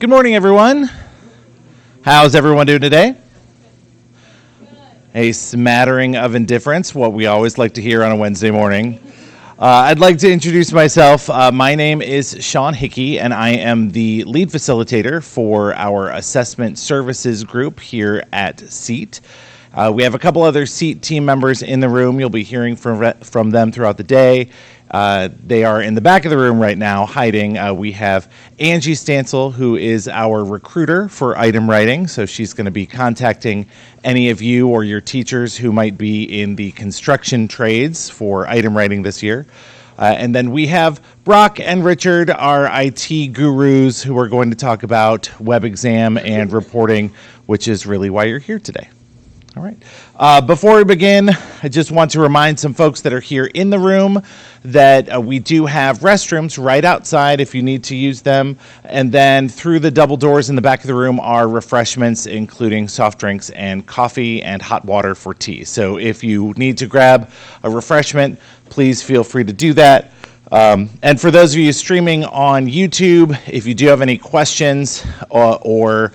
Good morning, everyone. How's everyone doing today? A smattering of indifference, what we always like to hear on a Wednesday morning. I'd like to introduce myself. My name is Sean Hickey, and I am the lead facilitator for our assessment services group here at CETE. We have a couple other CETE team members in the room. You'll be hearing from them throughout the day. They are in the back of the room right now, hiding. We have Angie Stansel, who is our recruiter for item writing. So she's going to be contacting any of you or your teachers who might be in the construction trades for item writing this year. And then we have Brock and Richard, our IT gurus, who are going to talk about WebXam and reporting, which is really why you're here today. All right. Before we begin, I just want to remind some folks that are here in the room that we do have restrooms right outside if you need to use them. And then through the double doors in the back of the room are refreshments, including soft drinks and coffee and hot water for tea. So if you need to grab a refreshment, please feel free to do that. And for those of you streaming on YouTube, if you do have any questions or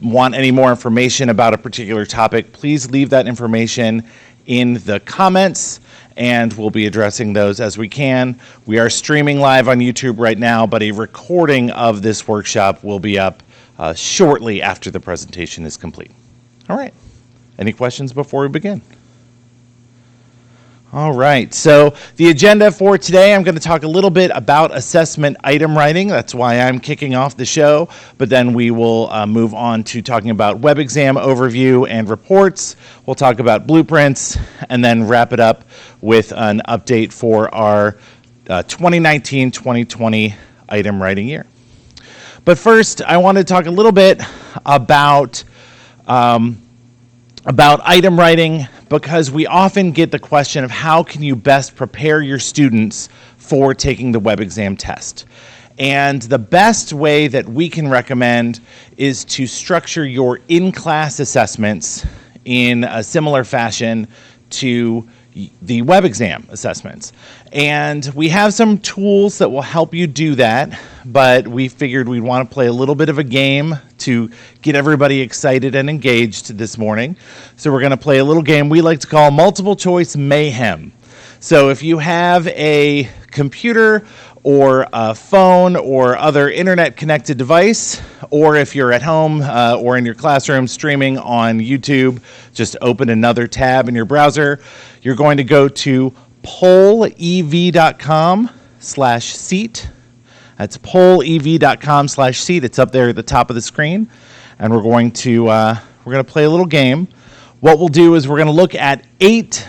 want any more information about a particular topic, please leave that information in the comments, and we'll be addressing those as we can. We are streaming live on YouTube right now, but a recording of this workshop will be up shortly after the presentation is complete. All right. Any questions before we begin? All right, so the agenda for today, I'm going to talk a little bit about assessment item writing. That's why I'm kicking off the show, but then we will move on to talking about WebXam overview and reports. We'll talk about blueprints, and then wrap it up with an update for our 2019-2020 item writing year. But first, I want to talk a little bit about item writing, because we often get the question of how can you best prepare your students for taking the WebXam test. And the best way that we can recommend is to structure your in-class assessments in a similar fashion to the WebXam assessments. And we have some tools that will help you do that, but we figured we'd want to play a little bit of a game to get everybody excited and engaged this morning. So we're going to play a little game we like to call multiple choice mayhem. So if you have a computer or a phone or other internet connected device, or if you're at home or in your classroom streaming on YouTube, just open another tab in your browser. You're going to go to pollev.com/CETE. That's pollev.com/CETE. It's up there at the top of the screen, and we're going to play a little game. What we'll do is we're going to look at 8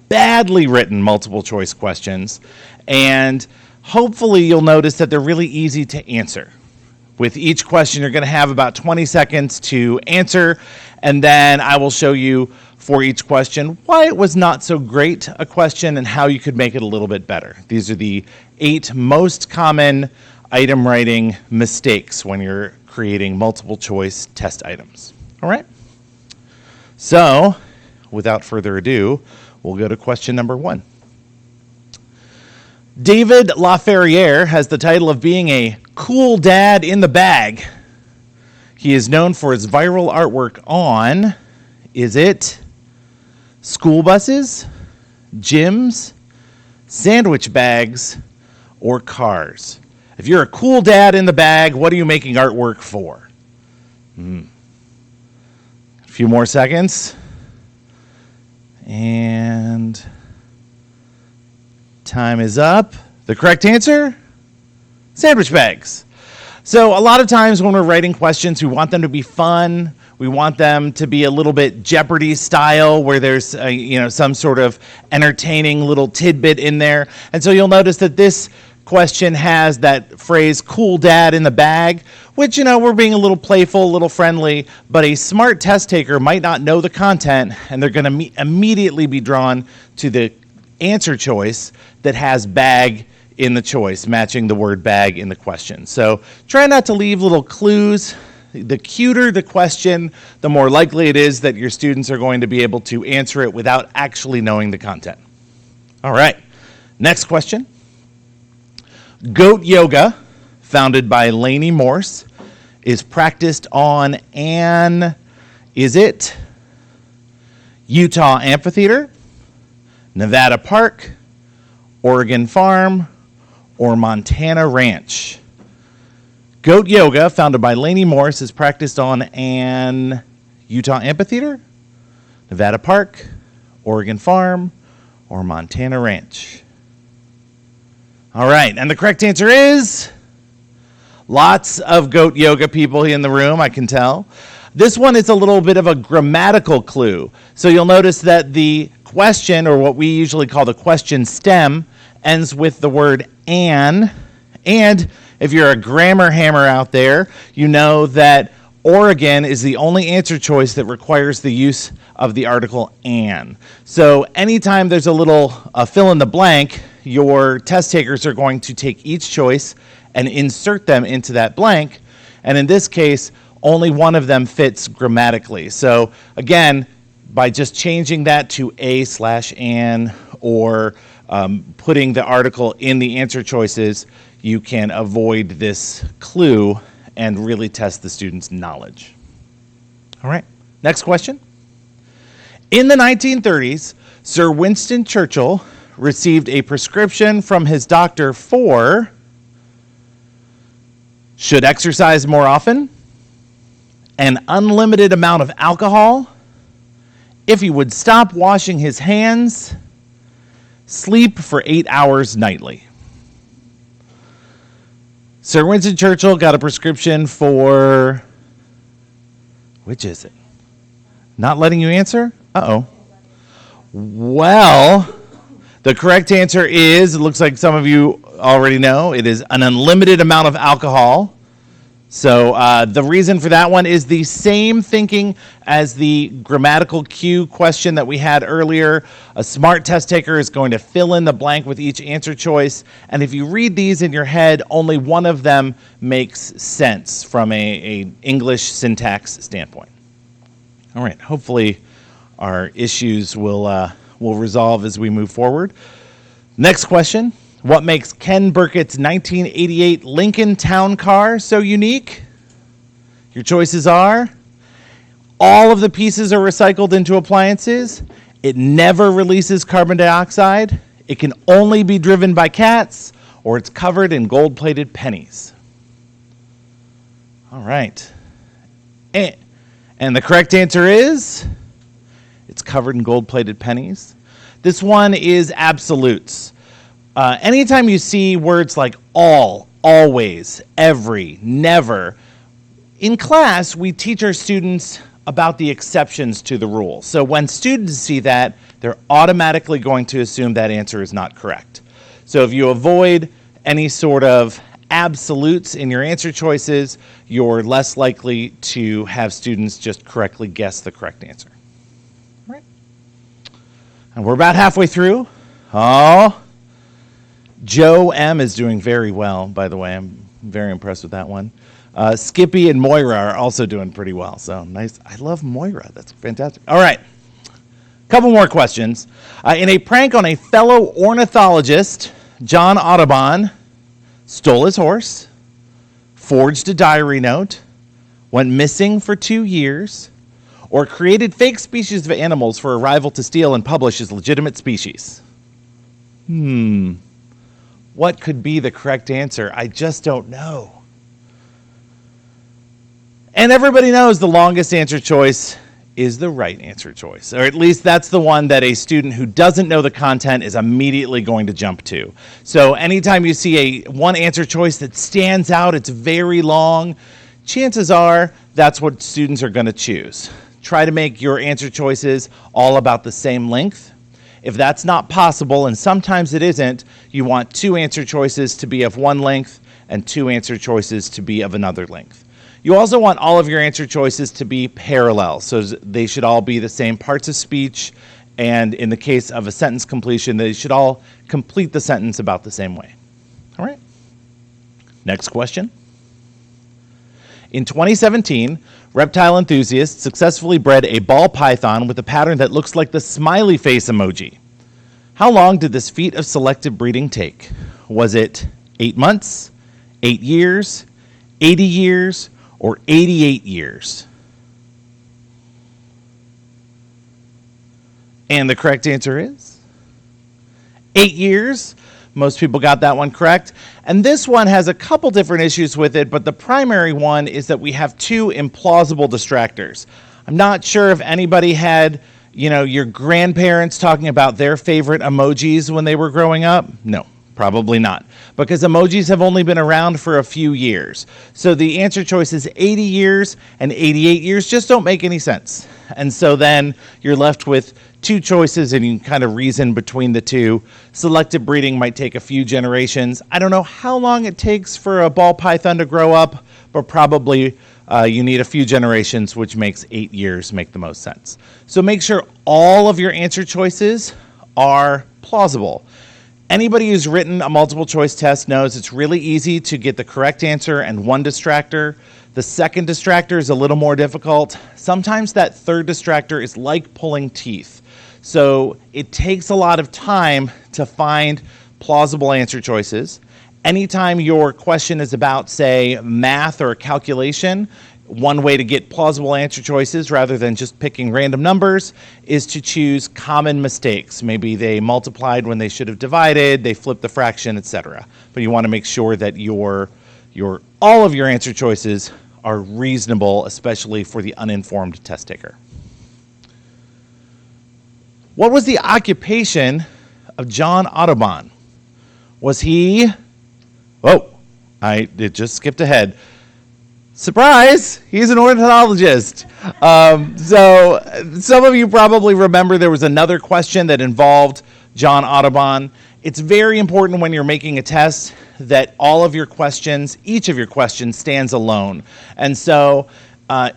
badly written multiple choice questions, and hopefully you'll notice that they're really easy to answer. With each question, you're going to have about 20 seconds to answer, and then I will show you for each question why it was not so great a question and how you could make it a little bit better. These are the 8 most common item writing mistakes when you're creating multiple choice test items. All right? So, without further ado, we'll go to question number 1. David Laferriere has the title of being a cool dad in the bag. He is known for his viral artwork on, is it school buses, gyms, sandwich bags, or cars? If you're a cool dad in the bag, what are you making artwork for? A few more seconds. And time is up. The correct answer? Sandwich bags. So a lot of times when we're writing questions, we want them to be fun. We want them to be a little bit Jeopardy style, where there's some sort of entertaining little tidbit in there. And so you'll notice that this question has that phrase, cool dad in the bag, which, we're being a little playful, a little friendly, but a smart test taker might not know the content, and they're going to immediately be drawn to the answer choice that has bag in the choice, matching the word bag in the question. So try not to leave little clues. The cuter the question, the more likely it is that your students are going to be able to answer it without actually knowing the content. All right, next question. Goat Yoga, founded by Lainey Morse, is practiced on an, is it Utah Amphitheater, Nevada Park, Oregon Farm, or Montana Ranch? Goat yoga, founded by Lainey Morris, is practiced on an Utah Amphitheater, Nevada Park, Oregon Farm, or Montana Ranch. All right, and the correct answer is lots of goat yoga people in the room, I can tell. This one is a little bit of a grammatical clue. So you'll notice that the question, or what we usually call the question stem, ends with the word an. And if you're a grammar hammer out there, you know that Oregon is the only answer choice that requires the use of the article an. So anytime there's a little fill in the blank, your test takers are going to take each choice and insert them into that blank. And in this case, only one of them fits grammatically. So again, by just changing that to a/an or putting the article in the answer choices, you can avoid this clue and really test the student's knowledge. All right, next question. In the 1930s, Sir Winston Churchill received a prescription from his doctor for should exercise more often, an unlimited amount of alcohol, if he would stop washing his hands, sleep for 8 hours nightly. Sir Winston Churchill got a prescription for, which is it? Not letting you answer? Uh-oh. Well, the correct answer is, it looks like some of you already know, it is an unlimited amount of alcohol. So the reason for that one is the same thinking as the grammatical cue question that we had earlier. A smart test taker is going to fill in the blank with each answer choice. And if you read these in your head, only one of them makes sense from a English syntax standpoint. All right, hopefully our issues will resolve as we move forward. Next question. What makes Ken Burkett's 1988 Lincoln Town Car so unique? Your choices are: all of the pieces are recycled into appliances, it never releases carbon dioxide, it can only be driven by cats, or it's covered in gold-plated pennies. All right. And the correct answer is it's covered in gold-plated pennies. This one is absolutes. Anytime you see words like all, always, every, never, in class, we teach our students about the exceptions to the rule. So when students see that, they're automatically going to assume that answer is not correct. So if you avoid any sort of absolutes in your answer choices, you're less likely to have students just correctly guess the correct answer. All right. And we're about halfway through. Oh, Joe M. is doing very well, by the way. I'm very impressed with that one. Skippy and Moira are also doing pretty well. So nice. I love Moira. That's fantastic. All right. Couple more questions. In a prank on a fellow ornithologist, John Audubon stole his horse, forged a diary note, went missing for 2 years, or created fake species of animals for a rival to steal and publish as legitimate species. What could be the correct answer? I just don't know. And everybody knows the longest answer choice is the right answer choice, or at least that's the one that a student who doesn't know the content is immediately going to jump to. So anytime you see one answer choice that stands out, it's very long, chances are that's what students are going to choose. Try to make your answer choices all about the same length. If that's not possible, and sometimes it isn't, you want 2 answer choices to be of one length and 2 answer choices to be of another length. You also want all of your answer choices to be parallel, so they should all be the same parts of speech, and in the case of a sentence completion, they should all complete the sentence about the same way. All right. Next question. In 2017, reptile enthusiasts successfully bred a ball python with a pattern that looks like the smiley face emoji. How long did this feat of selective breeding take? Was it 8 months, 8 years, 80 years, or 88 years? And the correct answer is 8 years. Most people got that one correct. And this one has a couple different issues with it, but the primary one is that we have two implausible distractors. I'm not sure if anybody had, your grandparents talking about their favorite emojis when they were growing up. No, probably not, because emojis have only been around for a few years. So the answer choice is 80 years, and 88 years just don't make any sense. And so then you're left with two choices, and you can kind of reason between the two. Selective breeding might take a few generations. I don't know how long it takes for a ball python to grow up, but probably you need a few generations, which makes 8 years make the most sense. So make sure all of your answer choices are plausible. Anybody who's written a multiple choice test knows it's really easy to get the correct answer and one distractor. The second distractor is a little more difficult. Sometimes that third distractor is like pulling teeth. So it takes a lot of time to find plausible answer choices. Anytime your question is about, say, math or calculation, one way to get plausible answer choices rather than just picking random numbers is to choose common mistakes. Maybe they multiplied when they should have divided, they flipped the fraction, etc. But you want to make sure that all of your answer choices are reasonable, especially for the uninformed test taker. What was the occupation of John Audubon? Was he... it just skipped ahead. Surprise! He's an ornithologist. So some of you probably remember there was another question that involved John Audubon. It's very important when you're making a test that all of your questions, each of your questions, stands alone. And so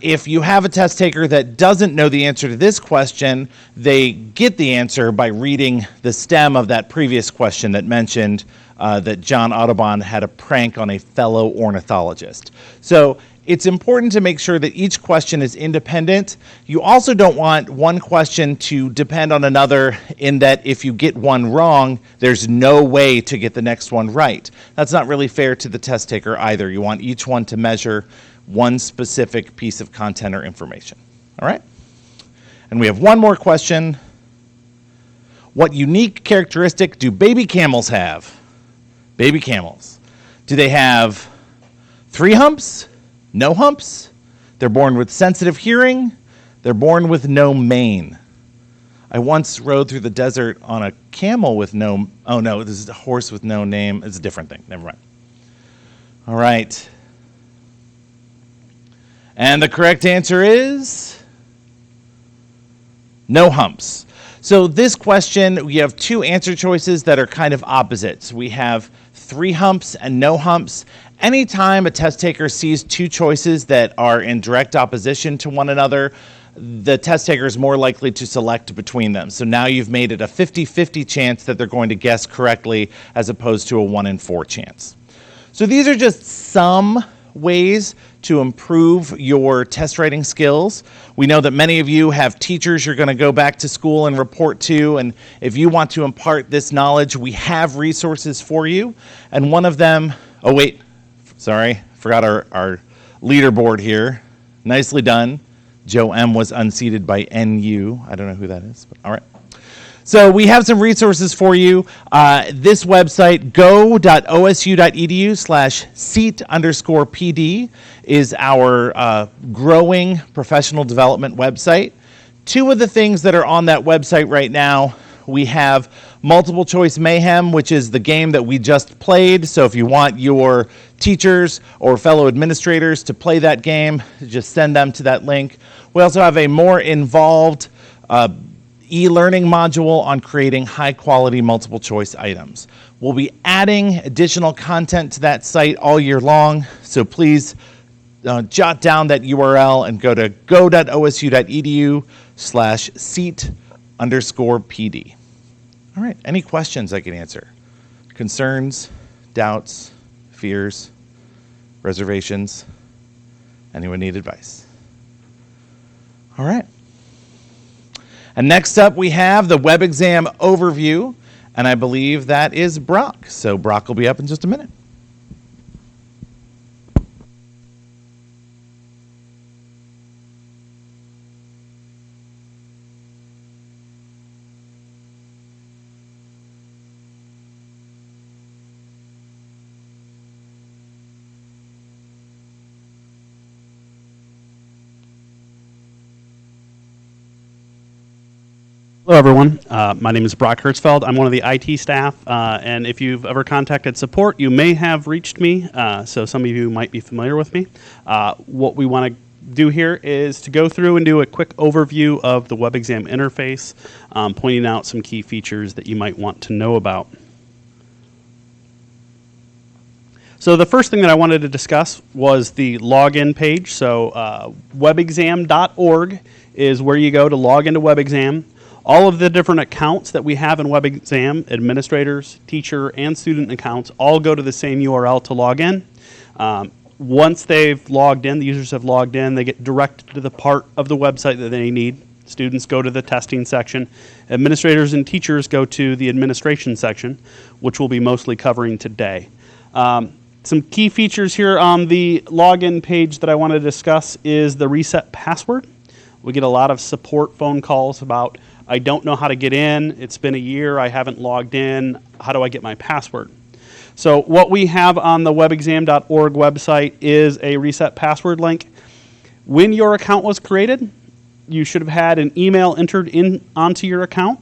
if you have a test taker that doesn't know the answer to this question, they get the answer by reading the stem of that previous question that mentioned that John Audubon had a prank on a fellow ornithologist. So it's important to make sure that each question is independent. You also don't want one question to depend on another in that if you get one wrong, there's no way to get the next one right. That's not really fair to the test taker either. You want each one to measure one specific piece of content or information. All right? And we have one more question. What unique characteristic do baby camels have? Baby camels. Do they have 3 humps? No humps? They're born with sensitive hearing? They're born with no mane. I once rode through the desert on a camel with no... Oh, no, this is a horse with no name. It's a different thing. Never mind. All right. And the correct answer is no humps. So this question, we have two answer choices that are kind of opposites. We have 3 humps and no humps. Anytime a test taker sees two choices that are in direct opposition to one another, the test taker is more likely to select between them. So now you've made it a 50-50 chance that they're going to guess correctly as opposed to a 1 in 4 chance. So these are just some ways to improve your test writing skills. We know that many of you have teachers you're going to go back to school and report to, and if you want to impart this knowledge, we have resources for you. And one of them, forgot our leaderboard here. Nicely done. Joe M was unseated by NU. I don't know who that is, but all right. So we have some resources for you. This website, go.osu.edu/CETE_PD, is our growing professional development website. 2 of the things that are on that website right now, we have Multiple Choice Mayhem, which is the game that we just played. So if you want your teachers or fellow administrators to play that game, just send them to that link. We also have a more involved e-learning module on creating high-quality multiple choice items. We'll be adding additional content to that site all year long, so please jot down that URL and go to go.osu.edu/CETE_PD. All right, any questions I can answer? Concerns, doubts, fears, reservations? Anyone need advice? All right. And next up, we have the WebXam overview, and I believe that is Brock. So Brock will be up in just a minute. Hello, everyone. My name is Brock Hertzfeld. I'm one of the IT staff, and if you've ever contacted support, you may have reached me, so some of you might be familiar with me. What we want to do here is to go through and do a quick overview of the WebXam interface, pointing out some key features that you might want to know about. So the first thing that I wanted to discuss was the login page. So webexam.org is where you go to log into WebXam. All of the different accounts that we have in WebXam, administrators, teacher, and student accounts, all go to the same URL to log in. Once they've logged in, the users have logged in, they get directed to the part of the website that they need. Students go to the testing section. Administrators and teachers go to the administration section, which we'll be mostly covering today. Some key features here on the login page that I want to discuss is the reset password. We get a lot of support phone calls about, I don't know how to get in, it's been a year, I haven't logged in, how do I get my password? So what we have on the webexam.org website is a reset password link. When your account was created, you should have had an email entered onto your account.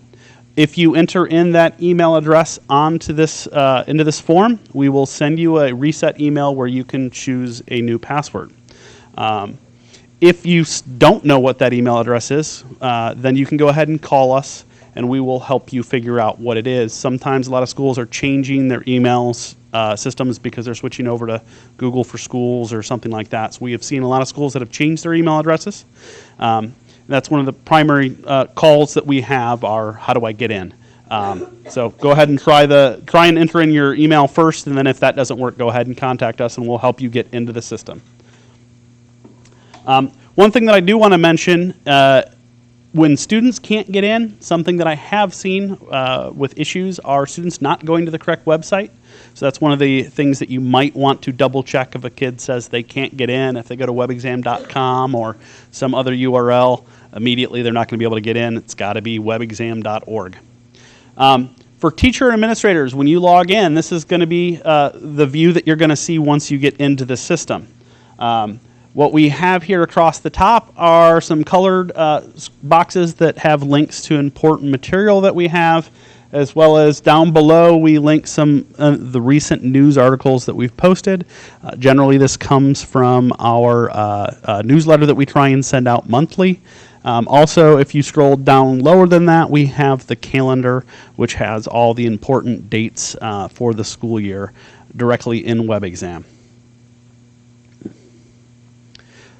If you enter in that email address into this form, we will send you a reset email where you can choose a new password. If you don't know what that email address is, then you can go ahead and call us, and we will help you figure out what it is. Sometimes a lot of schools are changing their emails systems because they're switching over to Google for Schools or something like that. So we have seen a lot of schools that have changed their email addresses. That's one of the primary calls that we have are, how do I get in? So go ahead and try and enter in your email first, and then if that doesn't work, go ahead and contact us and we'll help you get into the system. One thing that I do want to mention, when students can't get in, something that I have seen with issues are students not going to the correct website. So that's one of the things that you might want to double check if a kid says they can't get in. If they go to webexam.com or some other URL, immediately they're not going to be able to get in. It's got to be webexam.org. For teacher and administrators, when you log in, this is going to be the view that you're going to see once you get into the system. What we have here across the top are some colored boxes that have links to important material that we have, as well as down below we link some the recent news articles that we've posted. Generally this comes from our newsletter that we try and send out monthly. Also, if you scroll down lower than that, we have the calendar, which has all the important dates for the school year directly in WebXam.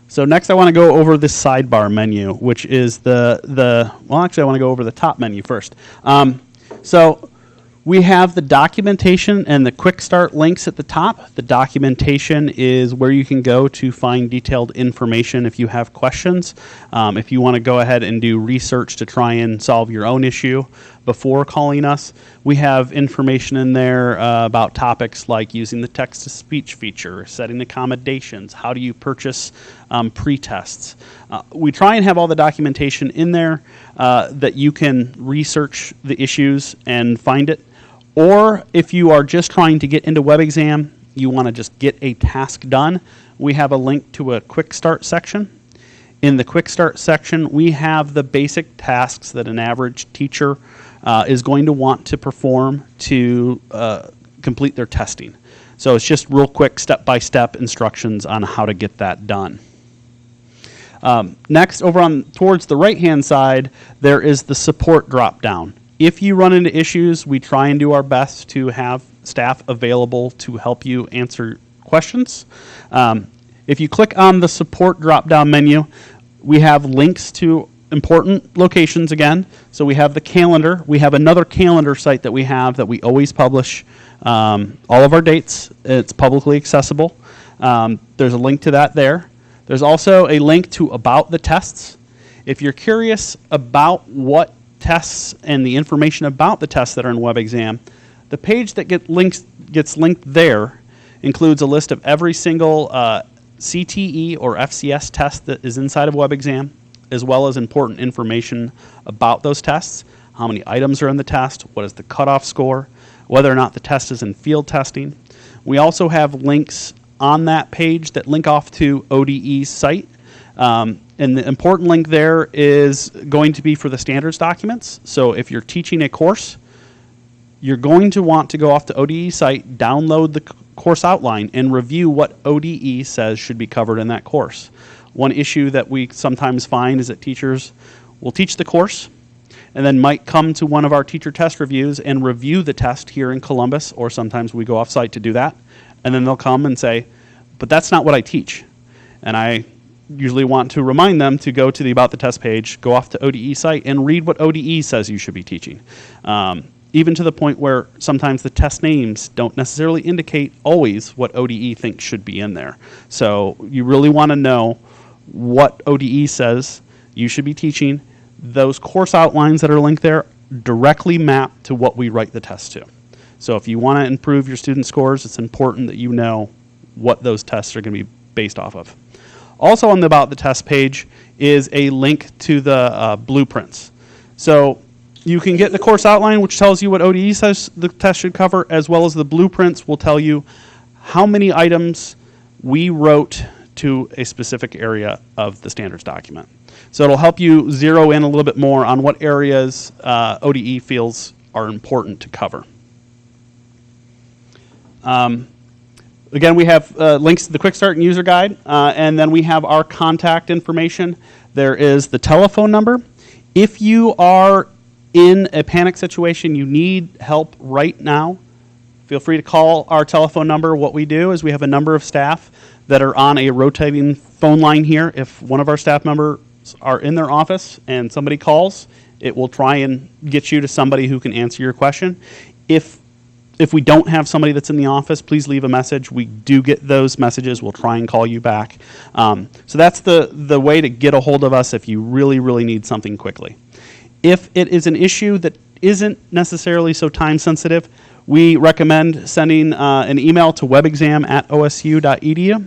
So next I want to go over this sidebar menu, which is well, actually I want to go over the top menu first. So we have the documentation and the quick start links at the top. The documentation is where you can go to find detailed information if you have questions. If you want to go ahead and do research to try and solve your own issue before calling us, we have information in there about topics like using the text-to-speech feature, setting accommodations, how do you purchase pre-tests. We try and have all the documentation in there that you can research the issues and find it. Or if you are just trying to get into WebXam, you want to just get a task done, we have a link to a quick start section. In the quick start section, we have the basic tasks that an average teacher is going to want to perform to complete their testing. So it's just real quick step-by-step instructions on how to get that done. Next, over towards the right-hand side, there is the support drop-down. If you run into issues, we try and do our best to have staff available to help you answer questions. If you click on the support drop-down menu, we have links to important locations again. So we have the calendar. We have another calendar site that we have that we always publish all of our dates. It's publicly accessible. There's a link to that there. There's also a link to about the tests. If you're curious about what tests and the information about the tests that are in WebXam, the page that gets linked there includes a list of every single CTE or FCS test that is inside of WebXam, as well as important information about those tests, how many items are in the test, what is the cutoff score, whether or not the test is in field testing. We also have links on that page that link off to ODE's site. And the important link there is going to be for the standards documents. So if you're teaching a course, you're going to want to go off to ODE site, download the course outline, and review what ODE says should be covered in that course. One issue that we sometimes find is that teachers will teach the course and then might come to one of our teacher test reviews and review the test here in Columbus, or sometimes we go off site to do that. And then they'll come and say, but that's not what I teach. And I usually want to remind them to go to the About the Test page, go off to ODE site, and read what ODE says you should be teaching. Even to the point where sometimes the test names don't necessarily indicate always what ODE thinks should be in there. So you really want to know what ODE says you should be teaching. Those course outlines that are linked there directly map to what we write the test to. So if you want to improve your student scores, it's important that you know what those tests are going to be based off of. Also on the About the Test page is a link to the blueprints. So you can get the course outline, which tells you what ODE says the test should cover, as well as the blueprints will tell you how many items we wrote to a specific area of the standards document. So it'll help you zero in a little bit more on what areas ODE feels are important to cover. Again, we have links to the Quick Start and User Guide, and then we have our contact information. There is the telephone number. If you are in a panic situation, you need help right now, feel free to call our telephone number. What we do is we have a number of staff that are on a rotating phone line here. If one of our staff members are in their office and somebody calls, it will try and get you to somebody who can answer your question. If we don't have somebody that's in the office, please leave a message. We do get those messages. We'll try and call you back. So that's the way to get a hold of us if you really, really need something quickly. If it is an issue that isn't necessarily so time sensitive, we recommend sending an email to webexam@osu.edu.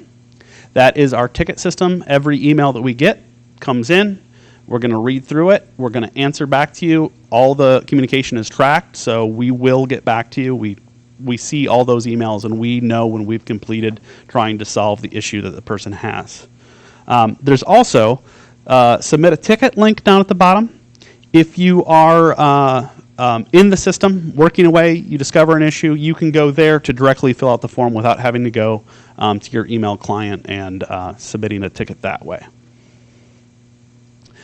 That is our ticket system. Every email that we get comes in. We're going to read through it. We're going to answer back to you. All the communication is tracked, so we will get back to you. We see all those emails, and we know when we've completed trying to solve the issue that the person has. There's also submit a ticket link down at the bottom. If you are in the system, working away, you discover an issue, you can go there to directly fill out the form without having to go to your email client and submitting a ticket that way.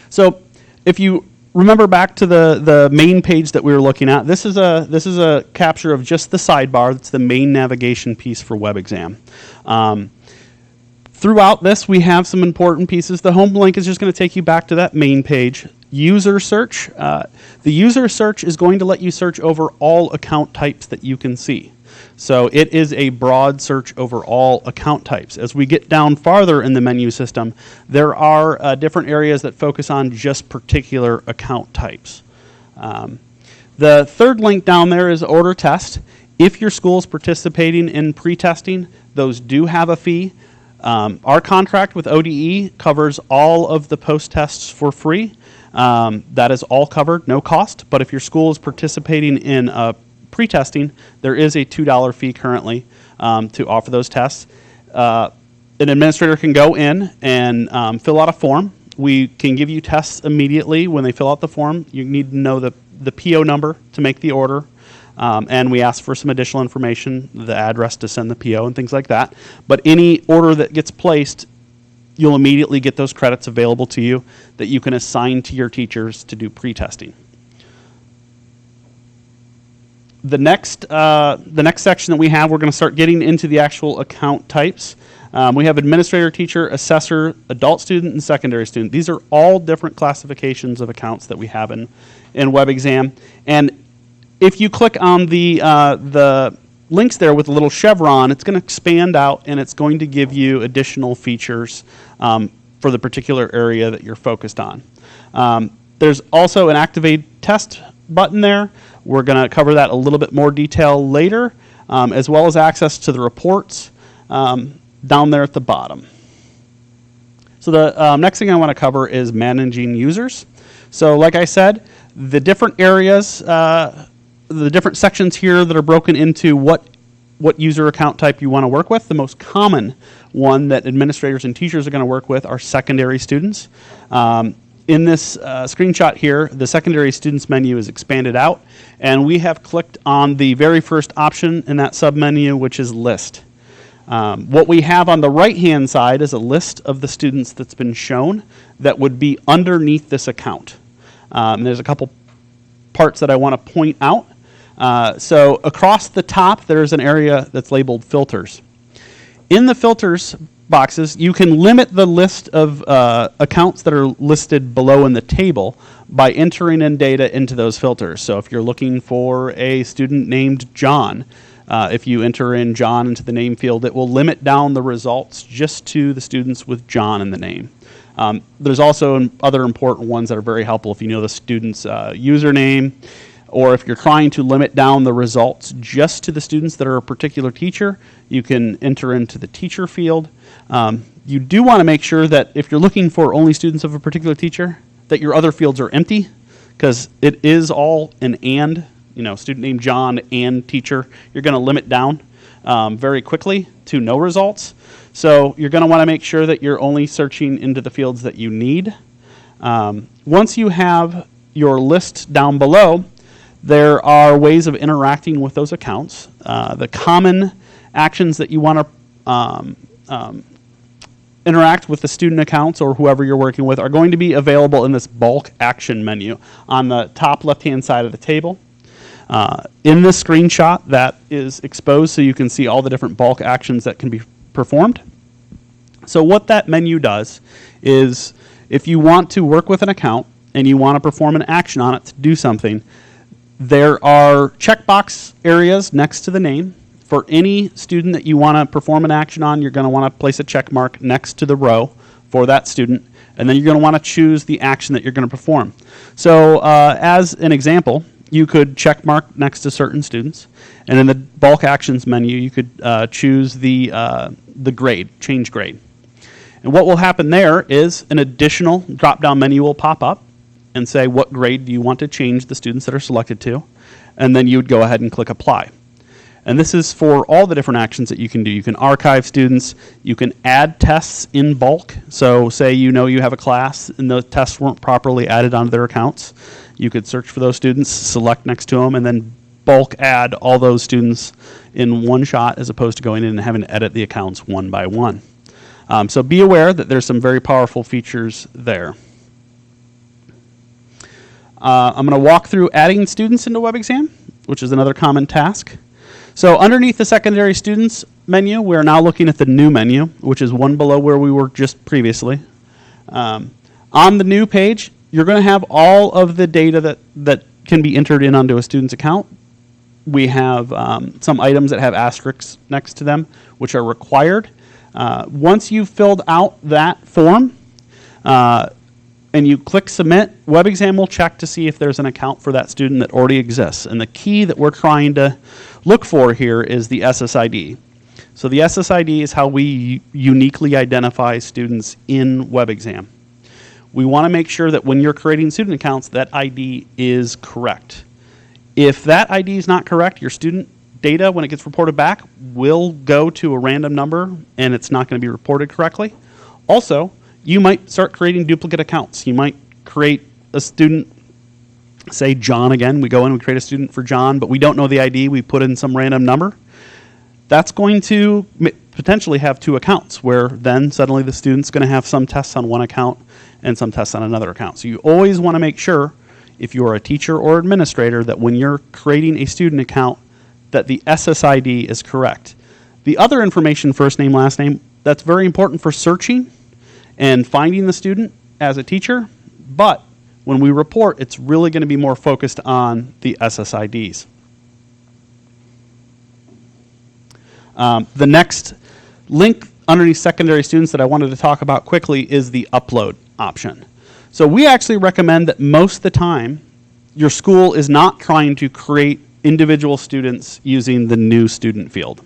So if you remember back to the main page that we were looking at, this is a capture of just the sidebar. That's the main navigation piece for WebXam. Throughout this, we have some important pieces. The home link is just going to take you back to that main page. User search. The user search is going to let you search over all account types that you can see. So it is a broad search over all account types. As we get down farther in the menu system, there are different areas that focus on just particular account types. The third link down there is order test. If your school is participating in pre-testing, those do have a fee. Our contract with ODE covers all of the post-tests for free. That is all covered, no cost. But if your school is participating in pre-testing, there is a $2 fee currently to offer those tests. An administrator can go in and fill out a form. We can give you tests immediately when they fill out the form. You need to know the PO number to make the order. And we ask for some additional information, the address to send the PO and things like that. But any order that gets placed, you'll immediately get those credits available to you that you can assign to your teachers to do pre-testing. The next section that we have, we're going to start getting into the actual account types. We have administrator, teacher, assessor, adult student, and secondary student. These are all different classifications of accounts that we have in WebXam. And if you click on the links there with a little chevron, it's going to expand out and it's going to give you additional features for the particular area that you're focused on. There's also an activate test button there. We're going to cover that a little bit more detail later, as well as access to the reports down there at the bottom. So the next thing I want to cover is managing users. So like I said, the different areas, the different sections here that are broken into what what user account type you want to work with. The most common one that administrators and teachers are going to work with are secondary students. In this screenshot here, the secondary students menu is expanded out, and we have clicked on the very first option in that submenu, which is list. What we have on the right-hand side is a list of the students that's been shown that would be underneath this account. And there's a couple parts that I want to point out. So across the top, there's an area that's labeled filters. In the filters boxes, you can limit the list of accounts that are listed below in the table by entering in data into those filters. So if you're looking for a student named John, if you enter in John into the name field, it will limit down the results just to the students with John in the name. There's also other important ones that are very helpful if you know the student's username, or if you're trying to limit down the results just to the students that are a particular teacher, you can enter into the teacher field. You do want to make sure that if you're looking for only students of a particular teacher, that your other fields are empty, because it is all an and, student name John and teacher. You're going to limit down very quickly to no results. So you're going to want to make sure that you're only searching into the fields that you need. Once you have your list down below, there are ways of interacting with those accounts. The common actions that you want to interact with the student accounts or whoever you're working with are going to be available in this bulk action menu on the top left-hand side of the table. In this screenshot, that is exposed so you can see all the different bulk actions that can be performed. So what that menu does is if you want to work with an account and you want to perform an action on it to do something, there are checkbox areas next to the name. For any student that you want to perform an action on, you're going to want to place a check mark next to the row for that student, and then you're going to want to choose the action that you're going to perform. So as an example, you could check mark next to certain students, and in the bulk actions menu, you could choose the grade, change grade. And what will happen there is an additional drop-down menu will pop up and say what grade do you want to change the students that are selected to, and then you would go ahead and click apply. And this is for all the different actions that you can do. You can archive students, you can add tests in bulk. So say you have a class and the tests weren't properly added onto their accounts. You could search for those students, select next to them, and then bulk add all those students in one shot as opposed to going in and having to edit the accounts one by one. So be aware that there's some very powerful features there. I'm going to walk through adding students into WebXam, which is another common task. So underneath the secondary students menu, we're now looking at the new menu, which is one below where we were just previously. On the new page, you're going to have all of the data that can be entered in onto a student's account. We have some items that have asterisks next to them, which are required. Once you've filled out that form, and you click submit, WebXam will check to see if there's an account for that student that already exists. And the key that we're trying to look for here is the SSID. So the SSID is how we uniquely identify students in WebXam. We want to make sure that when you're creating student accounts, that ID is correct. If that ID is not correct, your student data, when it gets reported back, will go to a random number and it's not going to be reported correctly. Also, you might start creating duplicate accounts. You might create a student, say John again. We go in, we create a student for John, but we don't know the ID. We put in some random number. That's going to potentially have two accounts, where then suddenly the student's going to have some tests on one account and some tests on another account. So you always want to make sure, if you're a teacher or administrator, that when you're creating a student account, that the SSID is correct. The other information, first name, last name, that's very important for searching and finding the student as a teacher, but when we report, it's really going to be more focused on the SSIDs. The next link underneath secondary students that I wanted to talk about quickly is the upload option. So we actually recommend that most of the time, your school is not trying to create individual students using the new student field.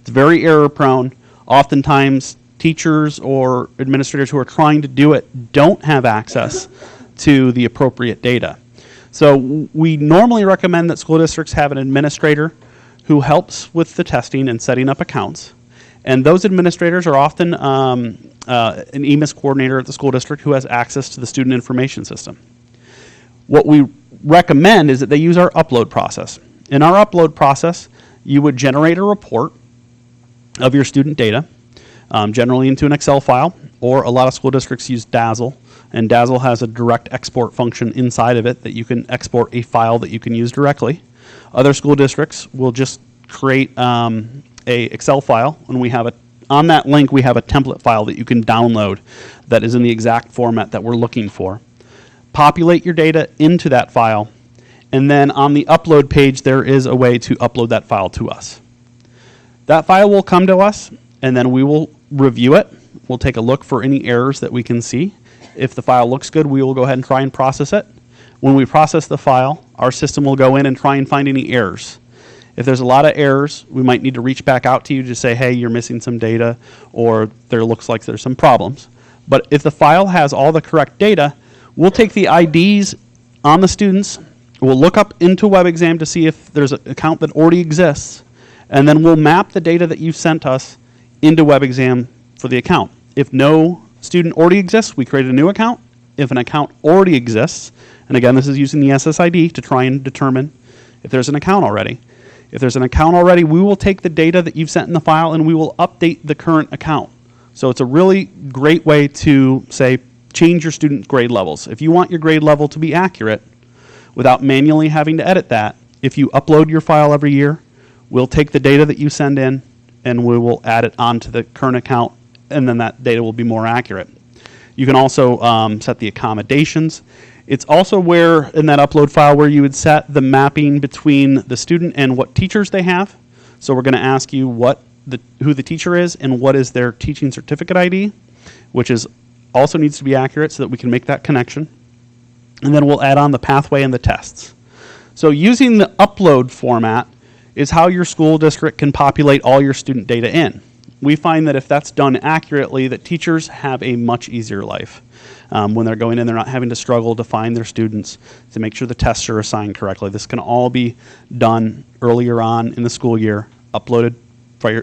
It's very error prone. Oftentimes, teachers or administrators who are trying to do it don't have access to the appropriate data. So we normally recommend that school districts have an administrator who helps with the testing and setting up accounts. And those administrators are often an EMIS coordinator at the school district who has access to the student information system. What we recommend is that they use our upload process. In our upload process, you would generate a report of your student data, generally into an Excel file, or a lot of school districts use Dazzle, and Dazzle has a direct export function inside of it that you can export a file that you can use directly. Other school districts will just create a Excel file, and on that link we have a template file that you can download that is in the exact format that we're looking for. Populate your data into that file, and then on the upload page there is a way to upload that file to us. That file will come to us, and then we will review it. We'll take a look for any errors that we can see. If the file looks good, we will go ahead and try and process it. When we process the file, our system will go in and try and find any errors. If there's a lot of errors, we might need to reach back out to you to say, hey, you're missing some data, or there looks like there's some problems. But if the file has all the correct data, we'll take the IDs on the students, we'll look up into WebXam to see if there's an account that already exists, and then we'll map the data that you've sent us into WebXam for the account. If no student already exists, we create a new account. If an account already exists, and again, this is using the SSID to try and determine if there's an account already. If there's an account already, we will take the data that you've sent in the file and we will update the current account. So it's a really great way to, say, change your student grade levels. If you want your grade level to be accurate without manually having to edit that, if you upload your file every year, we'll take the data that you send in and we will add it onto the current account, and then that data will be more accurate. You can also set the accommodations. It's also where, in that upload file, where you would set the mapping between the student and what teachers they have. So we're going to ask you who the teacher is and what is their teaching certificate ID, which is also needs to be accurate so that we can make that connection. And then we'll add on the pathway and the tests. So using the upload format is how your school district can populate all your student data in. We find that if that's done accurately, that teachers have a much easier life. When they're going in, they're not having to struggle to find their students, to make sure the tests are assigned correctly. This can all be done earlier on in the school year, uploaded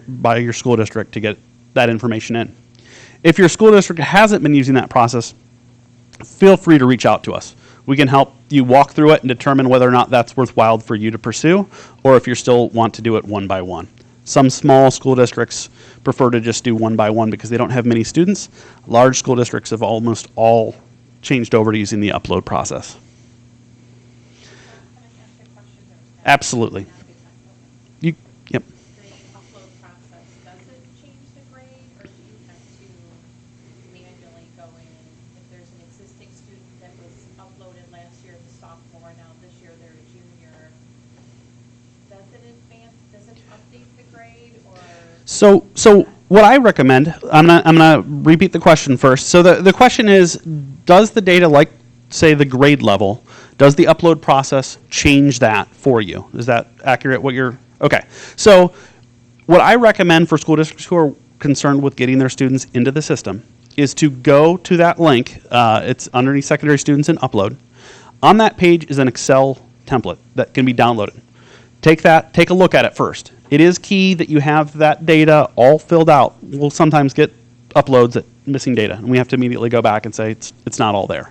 by your school district to get that information in. If your school district hasn't been using that process, feel free to reach out to us. We can help you walk through it and determine whether or not that's worthwhile for you to pursue, or if you still want to do it one by one. Some small school districts prefer to just do one by one because they don't have many students. Large school districts have almost all changed over to using the upload process. Absolutely. Yep. During the upload process, does it change the grade, or do you have to manually go in? If there's an existing student that was uploaded last year as a sophomore, now this year they're a junior, does it update the grade, or? So what I recommend, I'm gonna repeat the question first. So the question is, does the data, like say the grade level, does the upload process change that for you? Is that accurate what you're, okay. So what I recommend for school districts who are concerned with getting their students into the system is to go to that link. It's underneath secondary students and upload. On that page is an Excel template that can be downloaded. Take a look at it first. It is key that you have that data all filled out. We'll sometimes get uploads at missing data, and we have to immediately go back and say it's not all there.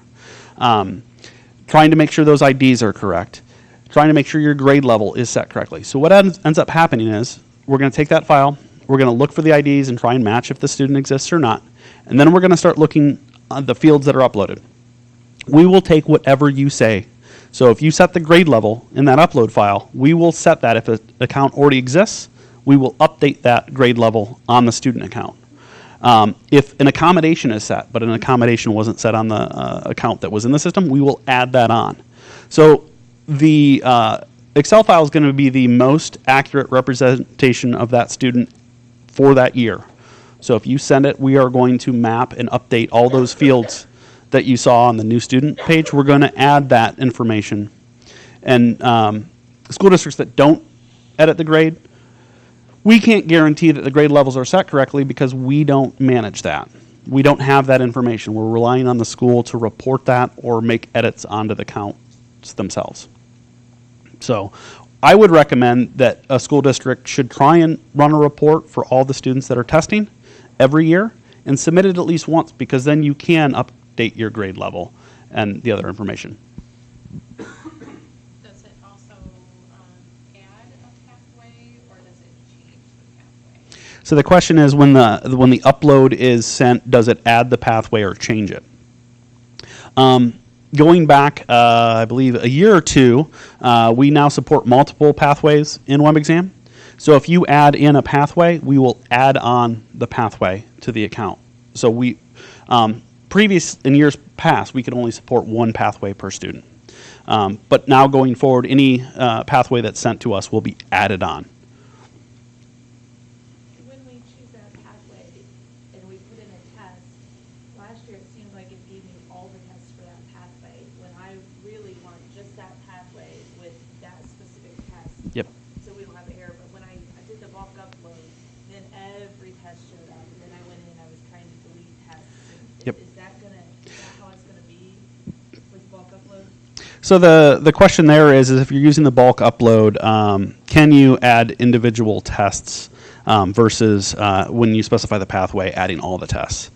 Trying to make sure those IDs are correct. Trying to make sure your grade level is set correctly. So what ends up happening is we're going to take that file, we're going to look for the IDs and try and match if the student exists or not, and then we're going to start looking at the fields that are uploaded. We will take whatever you say. So if you set the grade level in that upload file, we will set that. If an account already exists, we will update that grade level on the student account. If an accommodation is set, but an accommodation wasn't set on the account that was in the system, we will add that on. So the Excel file is going to be the most accurate representation of that student for that year. So if you send it, we are going to map and update all those fields that you saw on the new student page. We're going to add that information. And school districts that don't edit the grade, we can't guarantee that the grade levels are set correctly because we don't manage that. We don't have that information. We're relying on the school to report that or make edits onto the counts themselves. So I would recommend that a school district should try and run a report for all the students that are testing every year and submit it at least once, because then you can update your grade level and the other information. Does it also add a pathway, or does it change the pathway? So the question is, when the upload is sent, does it add the pathway or change it? Going back, I believe, a year or two, we now support multiple pathways in WebXam. So if you add in a pathway, we will add on the pathway to the account. So we, in years past, we could only support one pathway per student. But now going forward, any pathway that's sent to us will be added on. When we choose that pathway and we put in a test, last year it seemed like it gave me all the tests for that pathway, when I really want just that pathway with that specific test. Yep. So we don't have the error, but when I did the bulk upload, then every test showed up, and then I went in and I was trying to delete tests. Yep. Is that how it's gonna be with bulk upload? So the question there is if you're using the bulk upload, can you add individual tests versus when you specify the pathway, adding all the tests?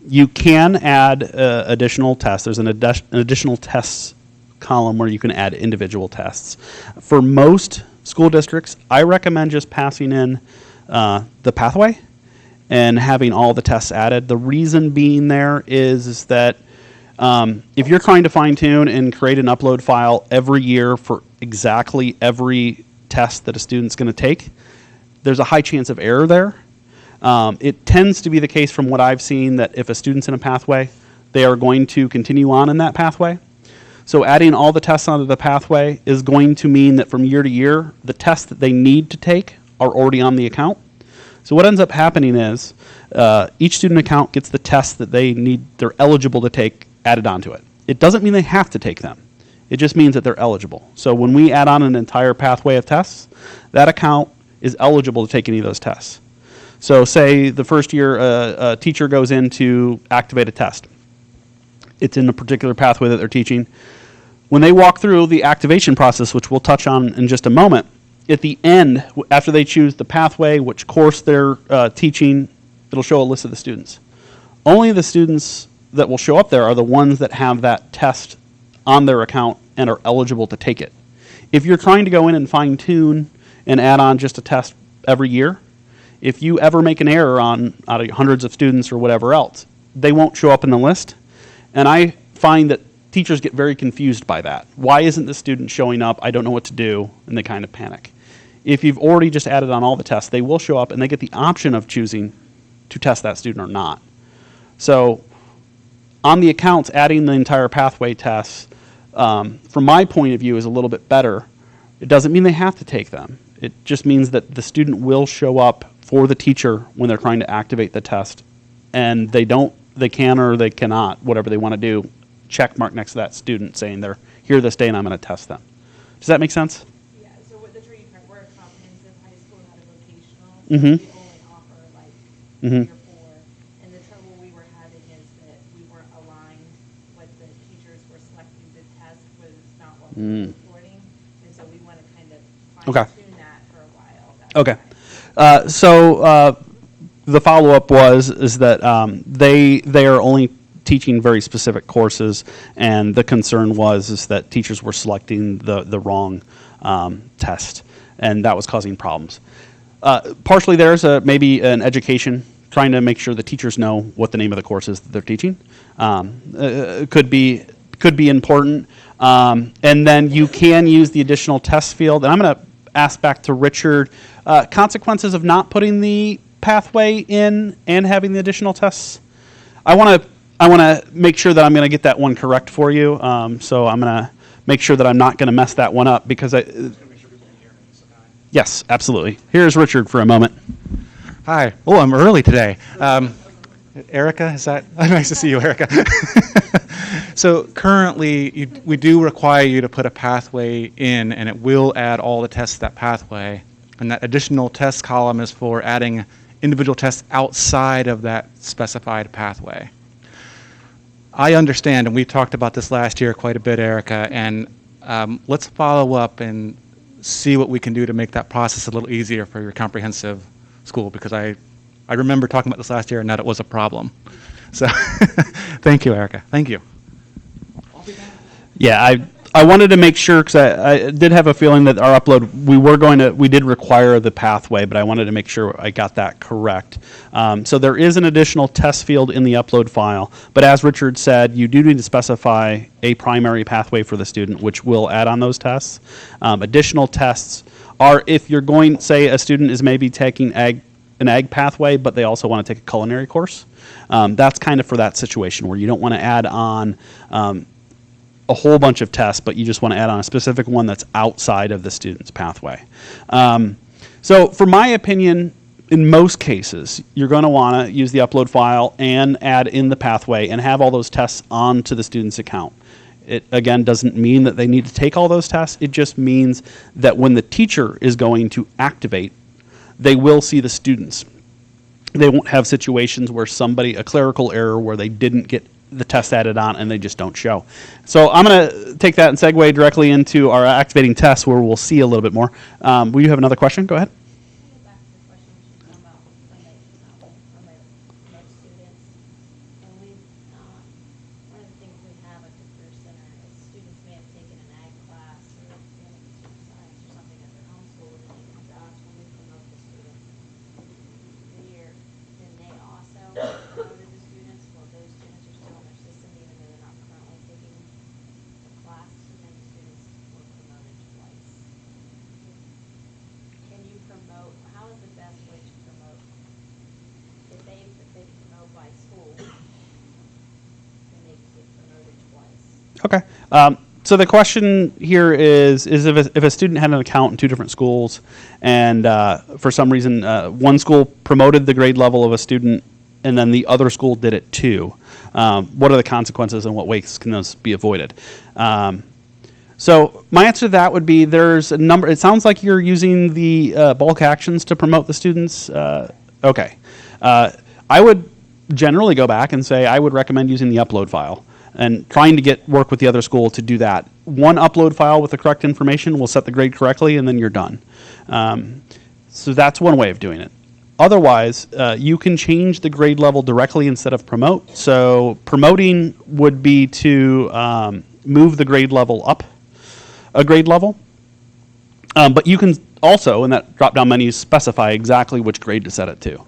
You can add additional tests. There's an additional tests column where you can add individual tests. For most school districts, I recommend just passing in the pathway and having all the tests added. The reason being there is that if you're trying to fine tune and create an upload file every year for exactly every test that a student's going to take, there's a high chance of error there. It tends to be the case from what I've seen that if a student's in a pathway, they are going to continue on in that pathway. So adding all the tests onto the pathway is going to mean that from year to year, the tests that they need to take are already on the account. So what ends up happening is each student account gets the tests that they're eligible to take added onto it. It doesn't mean they have to take them. It just means that they're eligible. So when we add on an entire pathway of tests, that account is eligible to take any of those tests. So say the first year a teacher goes in to activate a test. It's in a particular pathway that they're teaching. When they walk through the activation process, which we'll touch on in just a moment, at the end, after they choose the pathway, which course they're teaching, it'll show a list of the students. Only the students that will show up there are the ones that have that test on their account and are eligible to take it. If you're trying to go in and fine tune and add on just a test every year, if you ever make an error out of hundreds of students or whatever else, they won't show up in the list. And I find that teachers get very confused by that. Why isn't the student showing up? I don't know what to do, and they kind of panic. If you've already just added on all the tests, they will show up and they get the option of choosing to test that student or not. So on the accounts, adding the entire pathway tests, from my point of view, is a little bit better. It doesn't mean they have to take them. It just means that the student will show up for the teacher when they're trying to activate the test, and they can or they cannot, whatever they want to do, check mark next to that student saying they're here this day and I'm going to test them. Does that make sense? Yeah, so with the training part, we're a comprehensive high school, not a vocational. Mhm. We only offer like Mhm. 3 or 4. And the trouble we were having is that we weren't aligned. What the teachers were selecting the test was not what we were reporting. And so we want to kind of Okay. fine tune that for a while. That's Okay. why. So the follow-up is that they are only teaching very specific courses, and the concern is that teachers were selecting the wrong test, and that was causing problems. Partially there's maybe an education, trying to make sure the teachers know what the name of the course is that they're teaching. Could be important. And then you can use the additional test field. And I'm going to ask back to Richard, consequences of not putting the pathway in and having the additional tests. I want to make sure that I'm going to get that one correct for you. So I'm going to make sure that I'm not going to mess that one up because yes, absolutely. Here's Richard for a moment. Hi. Oh, I'm early today. Erica, is that? Nice to see you, Erica. So currently, we do require you to put a pathway in, and it will add all the tests to that pathway. And that additional test column is for adding individual tests outside of that specified pathway. I understand, and we talked about this last year quite a bit, Erica, and let's follow up and see what we can do to make that process a little easier for your comprehensive school, because I remember talking about this last year and that it was a problem. So thank you, Erica. Thank you. Yeah, I wanted to make sure, because I did have a feeling that our upload, we did require the pathway, but I wanted to make sure I got that correct. So there is an additional test field in the upload file, but as Richard said, you do need to specify a primary pathway for the student, which will add on those tests. Additional tests are if you're going, say a student is maybe taking an ag pathway, but they also want to take a culinary course. That's kind of for that situation where you don't want to add on a whole bunch of tests, but you just want to add on a specific one that's outside of the student's pathway. So for my opinion, in most cases, you're going to want to use the upload file and add in the pathway and have all those tests onto the student's account. It, again, doesn't mean that they need to take all those tests. It just means that when the teacher is going to activate, they will see the students. They won't have situations where a clerical error where they didn't get the test added on and they just don't show. So I'm going to take that and segue directly into our activating tests where we'll see a little bit more. Will you have another question? Go ahead. Back to the question we should talk about from most students. And one of the things we have at the Career Center is students may have taken an ag class or science or something at their home school, and then they come to us when we promote the students. Then they also promoted the students, well, those students are still in their system even though they're not currently taking the class, so then the students were promoted twice. Can you promote, how is the best way to promote? If they promote by school, then they get promoted twice. Okay. So the question here is if a student had an account in two different schools and for some reason one school promoted the grade level of a student and then the other school did it too, what are the consequences and what ways can those be avoided? So my answer to that would be there's a number. It sounds like you're using the bulk actions to promote the students. Okay. I would generally go back and say I would recommend using the upload file and trying to work with the other school to do that. One upload file with the correct information will set the grade correctly, and then you're done. So that's one way of doing it. Otherwise, you can change the grade level directly instead of promote. So promoting would be to move the grade level up a grade level. But you can also, in that drop-down menu, specify exactly which grade to set it to.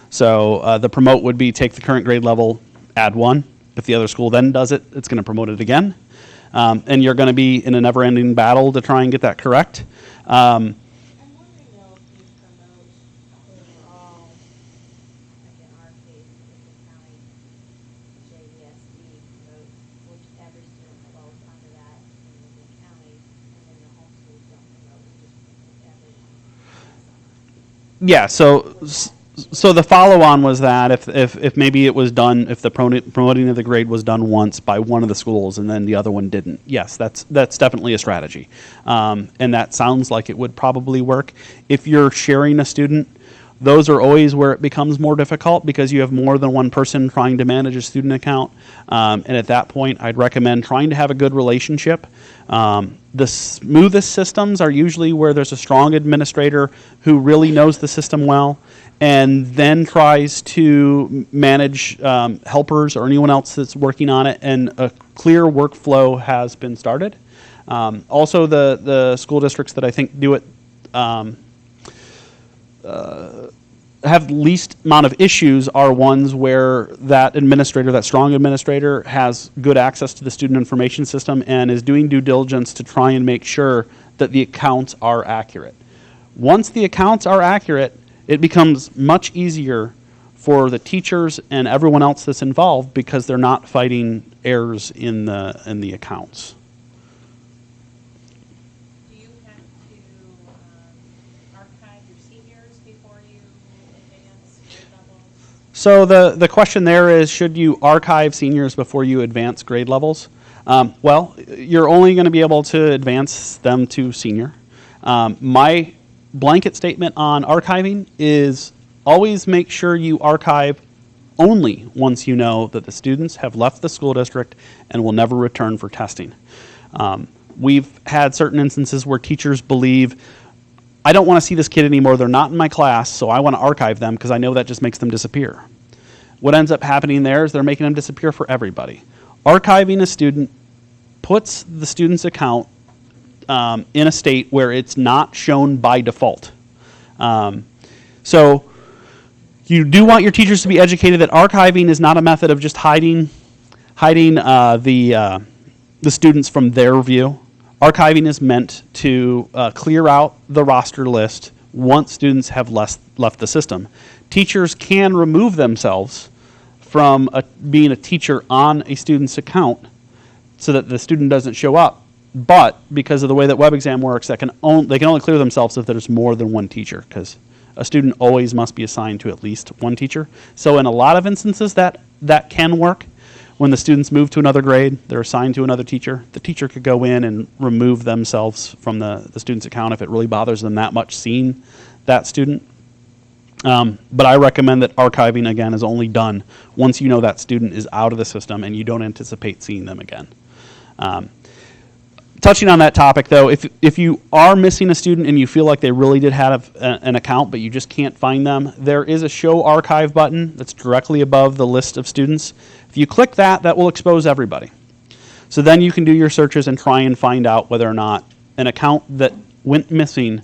So the promote would be take the current grade level, add 1. If the other school then does it, it's going to promote it again. And you're going to be in a never-ending battle to try and get that correct. I'm wondering though if you promote overall, like in our case, with the county JESD, promote whichever student falls under that in the county, and then the homeschools don't promote, just promote everyone. Yeah, so the follow-on was that if maybe it was done, if the promoting of the grade was done once by one of the schools and then the other one didn't, yes, that's definitely a strategy. And that sounds like it would probably work. If you're sharing a student, those are always where it becomes more difficult because you have more than one person trying to manage a student account. And at that point, I'd recommend trying to have a good relationship. The smoothest systems are usually where there's a strong administrator who really knows the system well and then tries to manage helpers or anyone else that's working on it, and a clear workflow has been started. Also, the school districts that I think do it have least amount of issues are ones where that administrator, that strong administrator, has good access to the student information system and is doing due diligence to try and make sure that the accounts are accurate. Once the accounts are accurate, it becomes much easier for the teachers and everyone else that's involved because they're not fighting errors in the accounts. Do you have to archive your seniors before you advance grade levels? So the question there is, should you archive seniors before you advance grade levels? Well, you're only going to be able to advance them to senior. My blanket statement on archiving is always make sure you archive only once you know that the students have left the school district and will never return for testing. We've had certain instances where teachers believe, I don't want to see this kid anymore, they're not in my class, so I want to archive them because I know that just makes them disappear. What ends up happening there is they're making them disappear for everybody. Archiving a student puts the student's account in a state where it's not shown by default. So you do want your teachers to be educated that archiving is not a method of just hiding the students from their view. Archiving is meant to clear out the roster list once students have left the system. Teachers can remove themselves from being a teacher on a student's account so that the student doesn't show up. But because of the way that WebXam works, they can only clear themselves if there's more than one teacher, because a student always must be assigned to at least one teacher. So in a lot of instances that can work. When the students move to another grade, they're assigned to another teacher. The teacher could go in and remove themselves from the student's account if it really bothers them that much seeing that student. But I recommend that archiving, again, is only done once you know that student is out of the system and you don't anticipate seeing them again. Touching on that topic, though, if you are missing a student and you feel like they really did have an account but you just can't find them, there is a Show Archive button that's directly above the list of students. If you click that, that will expose everybody. So then you can do your searches and try and find out whether or not an account that went missing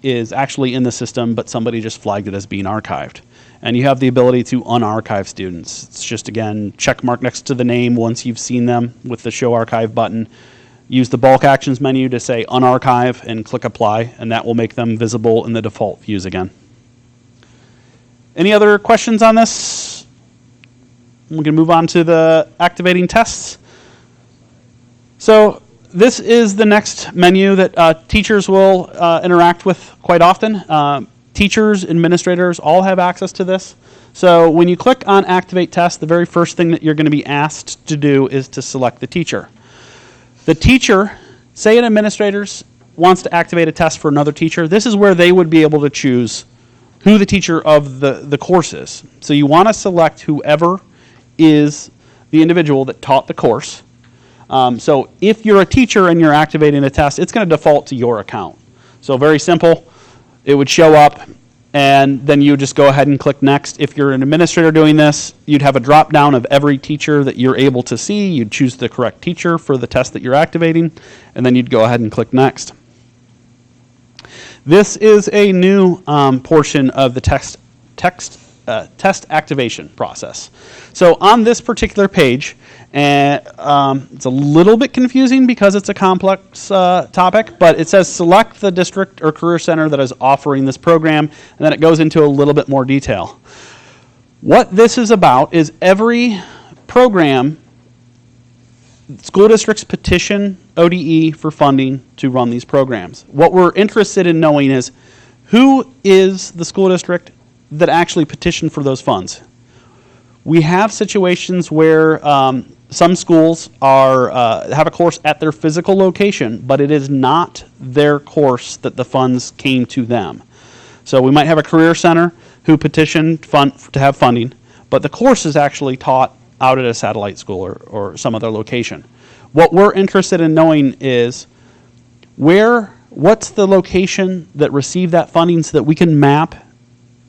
is actually in the system, but somebody just flagged it as being archived. And you have the ability to unarchive students. It's just, again, check mark next to the name once you've seen them with the Show Archive button. Use the bulk actions menu to say unarchive and click apply, and that will make them visible in the default views again. Any other questions on this? We can move on to the activating tests. So this is the next menu that teachers will interact with quite often. Teachers, administrators all have access to this. So when you click on activate test, the very first thing that you're going to be asked to do is to select the teacher. The teacher, say an administrator wants to activate a test for another teacher, this is where they would be able to choose who the teacher of the course is. So you want to select whoever is the individual that taught the course. So if you're a teacher and you're activating a test, it's going to default to your account. So very simple, it would show up, and then you just go ahead and click next. If you're an administrator doing this, you'd have a drop down of every teacher that you're able to see. You'd choose the correct teacher for the test that you're activating, and then you'd go ahead and click next. This is a new portion of the test activation process. So on this particular page, it's a little bit confusing because it's a complex topic, but it says select the district or career center that is offering this program, and then it goes into a little bit more detail. What this is about is every program, school districts petition ODE for funding to run these programs. What we're interested in knowing is who is the school district that actually petitioned for those funds. We have situations where some schools have a course at their physical location, but it is not their course that the funds came to them. So we might have a career center who petitioned to have funding, but the course is actually taught out at a satellite school or some other location. What we're interested in knowing is what's the location that received that funding so that we can map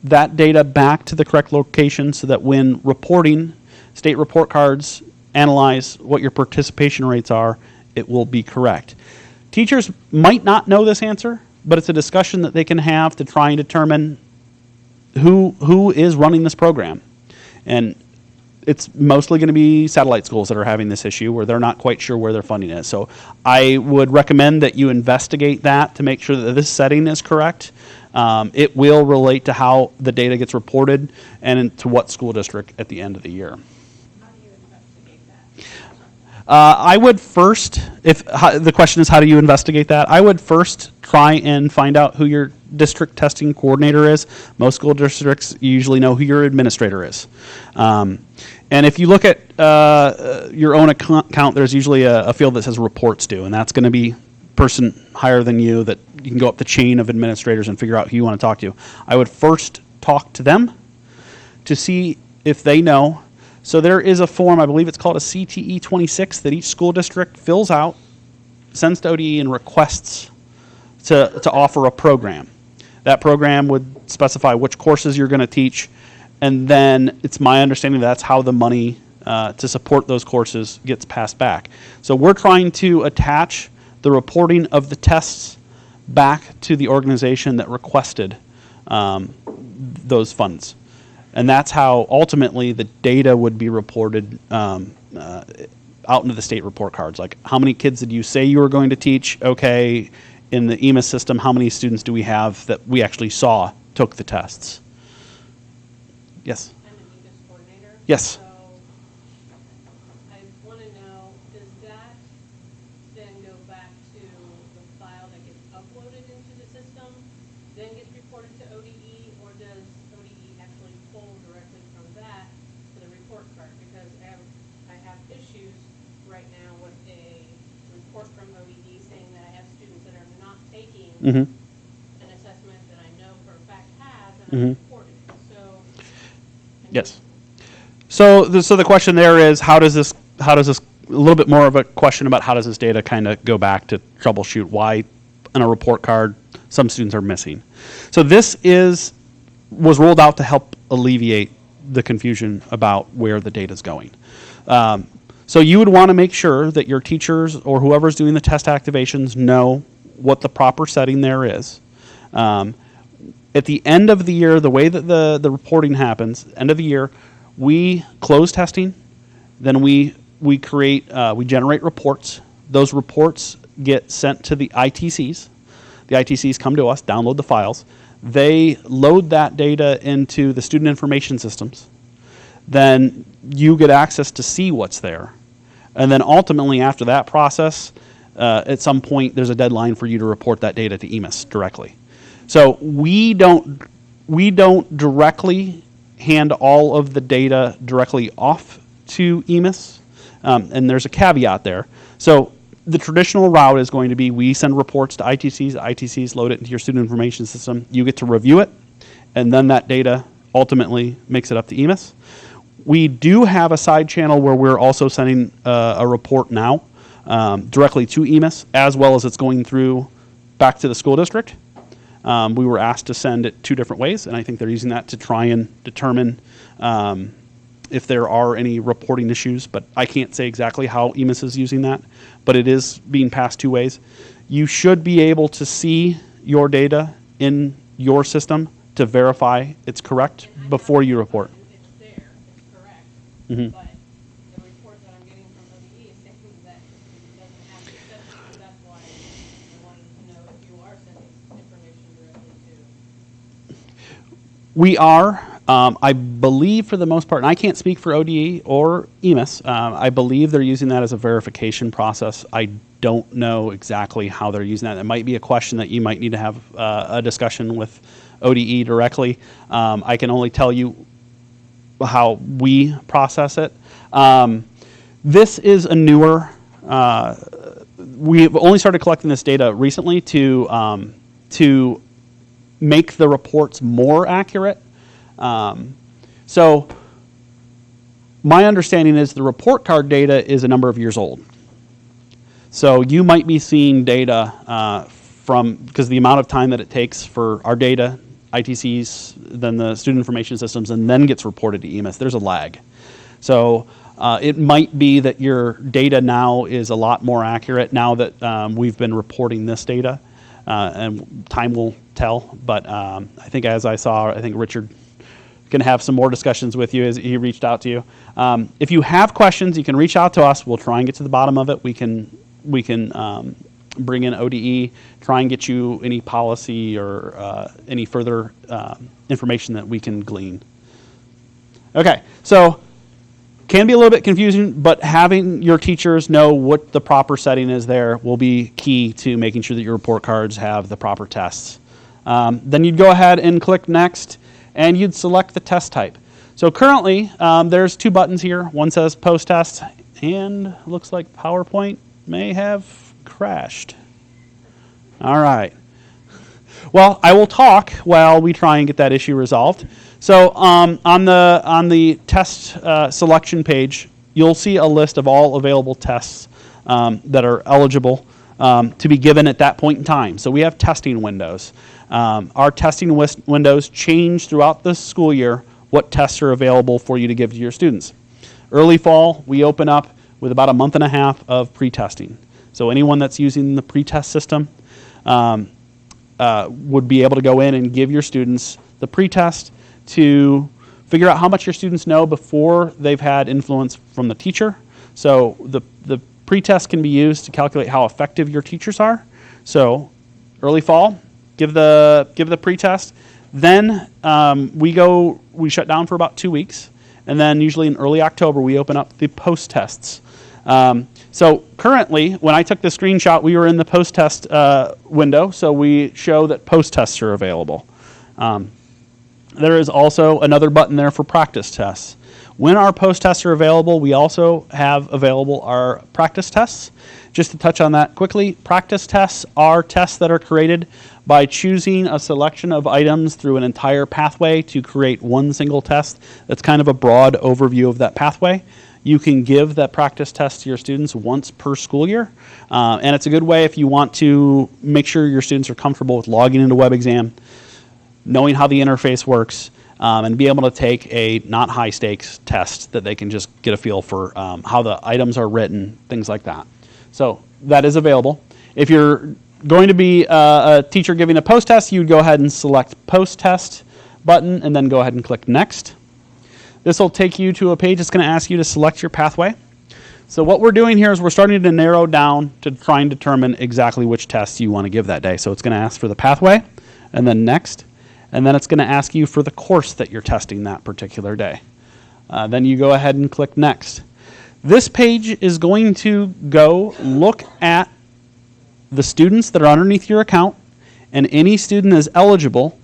that data back to the correct location so that when reporting, state report cards analyze what your participation rates are, it will be correct. Teachers might not know this answer, but it's a discussion that they can have to try and determine who is running this program. And it's mostly going to be satellite schools that are having this issue where they're not quite sure where their funding is. So I would recommend that you investigate that to make sure that this setting is correct. It will relate to how the data gets reported and to what school district at the end of the year. How do you investigate that? I would first, the question is how do you investigate that? I would first try and find out who your district testing coordinator is. Most school districts usually know who your administrator is. And if you look at your own account, there's usually a field that says reports due, and that's going to be person higher than you that you can go up the chain of administrators and figure out who you want to talk to. I would first talk to them to see if they know. So there is a form, I believe it's called a CTE 26, that each school district fills out, sends to ODE and requests to offer a program. That program would specify which courses you're going to teach, and then it's my understanding that's how the money to support those courses gets passed back. So we're trying to attach the reporting of the tests back to the organization that requested those funds. And that's how ultimately the data would be reported out into the state report cards. Like, how many kids did you say you were going to teach? Okay, in the EMIS system, how many students do we have that we actually saw took the tests? Yes? I'm the EMIS coordinator. Yes. So I want to know, does that then go back to the file that gets uploaded into the system, then gets reported to ODE, or does ODE actually pull directly from that to the report card? Because I have issues right now with a report from ODE saying that I have students that are not taking Mm-hmm. an assessment that I know for a fact has, and Mhm. I'm reporting. So. Yes. So the question there is, how does this, a little bit more of a question about how does this data kind of go back to troubleshoot why on a report card some students are missing. So this was rolled out to help alleviate the confusion about where the data is going. So you would want to make sure that your teachers or whoever's doing the test activations know what the proper setting there is. At the end of the year, the way that the reporting happens, end of the year, we close testing, then we generate reports. Those reports get sent to the ITCs. The ITCs come to us, download the files. They load that data into the student information systems. Then you get access to see what's there. And then ultimately after that process, at some point there's a deadline for you to report that data to EMIS directly. So we don't directly hand all of the data directly off to EMIS, and there's a caveat there. So the traditional route is going to be we send reports to ITCs, ITCs load it into your student information system, you get to review it, and then that data ultimately makes it up to EMIS. We do have a side channel where we're also sending a report now directly to EMIS, as well as it's going through back to the school district. We were asked to send it 2 different ways, and I think they're using that to try and determine if there are any reporting issues, but I can't say exactly how EMIS is using that, but it is being passed 2 ways. You should be able to see your data in your system to verify it's correct before you report. It's there, it's correct, Mhm. but the report that I'm getting from ODE is saying that it doesn't have the assessment, so that's why I wanted to know if you are sending information directly to. We are, I believe for the most part, and I can't speak for ODE or EMIS, I believe they're using that as a verification process. I don't know exactly how they're using that. It might be a question that you might need to have a discussion with ODE directly. I can only tell you how we process it. This is a newer, we've only started collecting this data recently to make the reports more accurate. So my understanding is the report card data is a number of years old. So you might be seeing data because the amount of time that it takes for our data, ITCs, then the student information systems, and then gets reported to EMIS, there's a lag. So it might be that your data now is a lot more accurate now that we've been reporting this data, and time will tell. But I think as I saw, I think Richard can have some more discussions with you as he reached out to you. If you have questions, you can reach out to us. We'll try and get to the bottom of it. We can bring in ODE, try and get you any policy or any further information that we can glean. Okay, so can be a little bit confusing, but having your teachers know what the proper setting is there will be key to making sure that your report cards have the proper tests. Then you'd go ahead and click Next, and you'd select the test type. So currently, there's 2 buttons here. One says Post Test, and looks like PowerPoint may have crashed. All right. Well, I will talk while we try and get that issue resolved. So on the test selection page, you'll see a list of all available tests that are eligible to be given at that point in time. So we have testing windows. Our testing windows change throughout the school year what tests are available for you to give to your students. Early fall, we open up with about a month and a half of pre-testing. So anyone that's using the pre-test system would be able to go in and give your students the pre-test to figure out how much your students know before they've had influence from the teacher. So the pre-test can be used to calculate how effective your teachers are. So early fall, give the pre-test. Then we shut down for about 2 weeks. And then usually in early October, we open up the post-tests. So currently, when I took the screenshot, we were in the post-test window. So we show that post-tests are available. There is also another button there for practice tests. When our post-tests are available, we also have available our practice tests. Just to touch on that quickly, practice tests are tests that are created by choosing a selection of items through an entire pathway to create one single test. That's kind of a broad overview of that pathway. You can give that practice test to your students once per school year. And it's a good way if you want to make sure your students are comfortable with logging into WebXam, knowing how the interface works, and be able to take a not high stakes test that they can just get a feel for how the items are written, things like that. So that is available. If you're going to be a teacher giving a post test, you would go ahead and select post test button and then go ahead and click next. This will take you to a page that's going to ask you to select your pathway. So what we're doing here is we're starting to narrow down to try and determine exactly which test you want to give that day. So it's going to ask for the pathway and then next. And then it's going to ask you for the course that you're testing that particular day. Then you go ahead and click next. This page is going to go look at the students that are underneath your account, and any student is eligible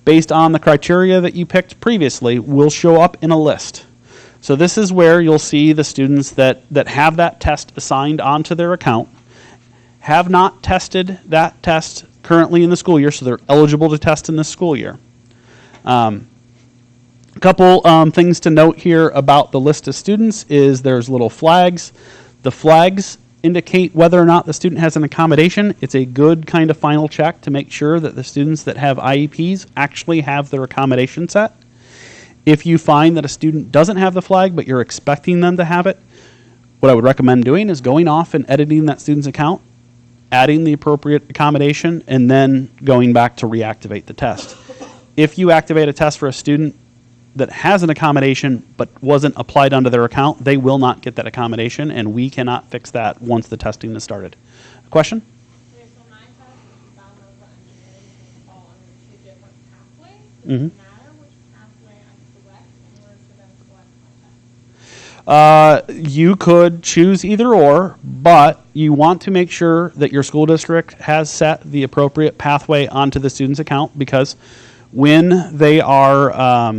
based on the criteria that you picked previously will show up in a list. So this is where you'll see the students that have that test assigned onto their account, have not tested that test currently in the school year, so they're eligible to test in this school year. A couple things to note here about the list of students is there's little flags. The flags indicate whether or not the student has an accommodation. It's a good kind of final check to make sure that the students that have IEPs actually have their accommodation set. If you find that a student doesn't have the flag, but you're expecting them to have it, what I would recommend doing is going off and editing that student's account, adding the appropriate accommodation, and then going back to reactivate the test. If you activate a test for a student that has an accommodation but wasn't applied onto their account, they will not get that accommodation, and we cannot fix that once the testing is started. Question? Okay, so my test is environmental engineering can fall under two different pathways. Mm-hmm. Does it matter which pathway I select in order for them to select my test? You could choose either or, but you want to make sure that your school district has set the appropriate pathway onto the student's account, because when they are,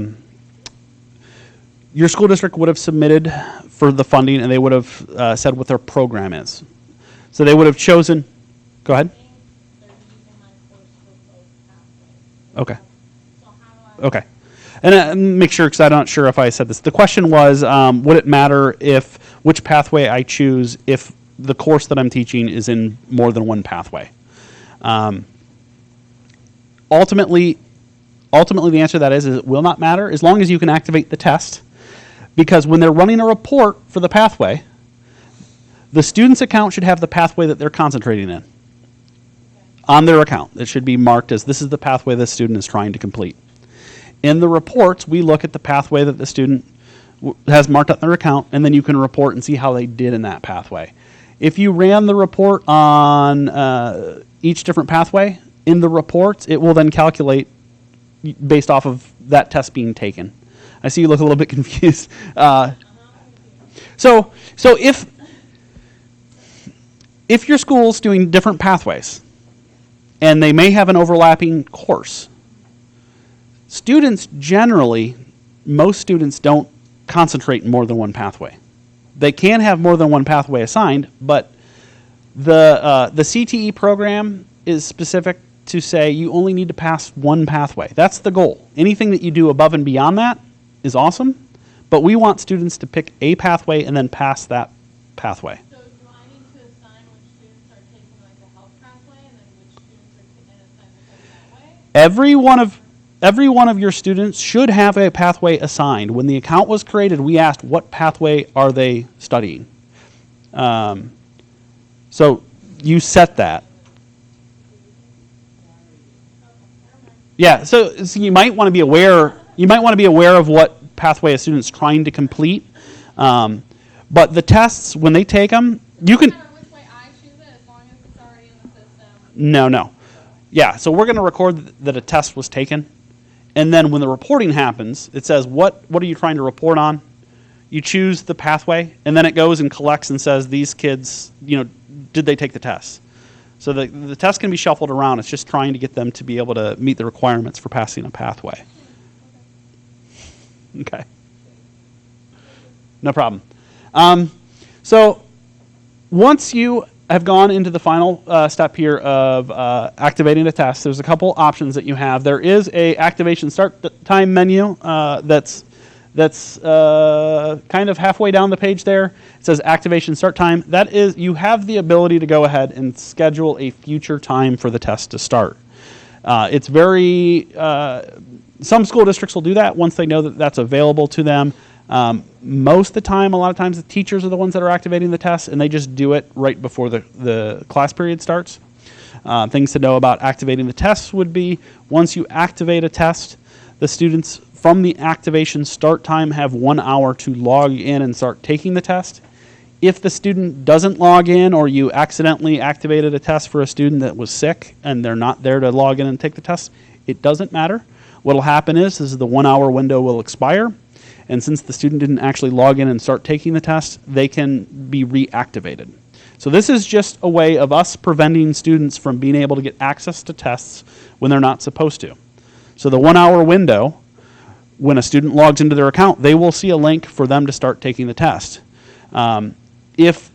your school district would have submitted for the funding and they would have said what their program is. So they would have chosen, go ahead. They're using my course for both pathways. Okay. So how do I? Okay. And make sure, because I'm not sure if I said this. The question was, would it matter if which pathway I choose if the course that I'm teaching is in more than one pathway? Ultimately, the answer to that is it will not matter as long as you can activate the test, because when they're running a report for the pathway, the student's account should have the pathway that they're concentrating in on their account. It should be marked as this is the pathway the student is trying to complete. In the reports, we look at the pathway that the student has marked on their account, and then you can report and see how they did in that pathway. If you ran the report on each different pathway, in the reports, it will then calculate based off of that test being taken. I see you look a little bit confused. So if your school's doing different pathways, and they may have an overlapping course, students generally, most students don't concentrate in more than one pathway. They can have more than one pathway assigned, but the CTE program is specific to say you only need to pass one pathway. That's the goal. Anything that you do above and beyond that is awesome, but we want students to pick a pathway and then pass that pathway. So do I need to assign which students are taking like the Every one of your students should have a pathway assigned. When the account was created, we asked what pathway are they studying. So you set that. Yeah. So you might want to be aware. You might want to be aware of what pathway a student's trying to complete. But the tests, when they take them, you can. No matter which way I choose it, as long as it's already in the system. No. Yeah, so we're going to record that a test was taken, and then when the reporting happens, it says, what are you trying to report on? You choose the pathway, and then it goes and collects and says, these kids, did they take the test? So the test can be shuffled around. It's just trying to get them to be able to meet the requirements for passing a pathway. Okay. No problem. So once you have gone into the final step here of activating a test, there's a couple options that you have. There is a activation start time menu that's kind of halfway down the page there. It says activation start time. That is, you have the ability to go ahead and schedule a future time for the test to start. It's very, some school districts will do that once they know that that's available to them. Most of the time, a lot of times the teachers are the ones that are activating the test, and they just do it right before the class period starts. Things to know about activating the tests would be, once you activate a test, the students from the activation start time have 1 hour to log in and start taking the test. If the student doesn't log in, or you accidentally activated a test for a student that was sick and they're not there to log in and take the test, it doesn't matter. What will happen is the 1 hour window will expire. And since the student didn't actually log in and start taking the test, they can be reactivated. So this is just a way of us preventing students from being able to get access to tests when they're not supposed to. So the 1 hour window, when a student logs into their account, they will see a link for them to start taking the test. If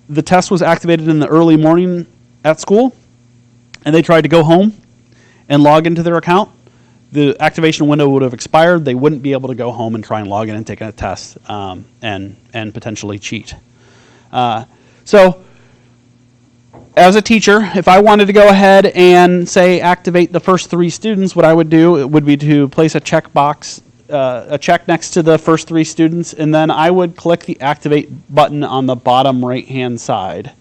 the test was activated in the early morning at school and they tried to go home and log into their account, the activation window would have expired. They wouldn't be able to go home and try and log in and take a test and potentially cheat. So as a teacher, if I wanted to go ahead and say activate the first 3 students, what I would do, it would be to place a check box, a check next to the first 3 students, and then I would click the activate button on the bottom right-hand side.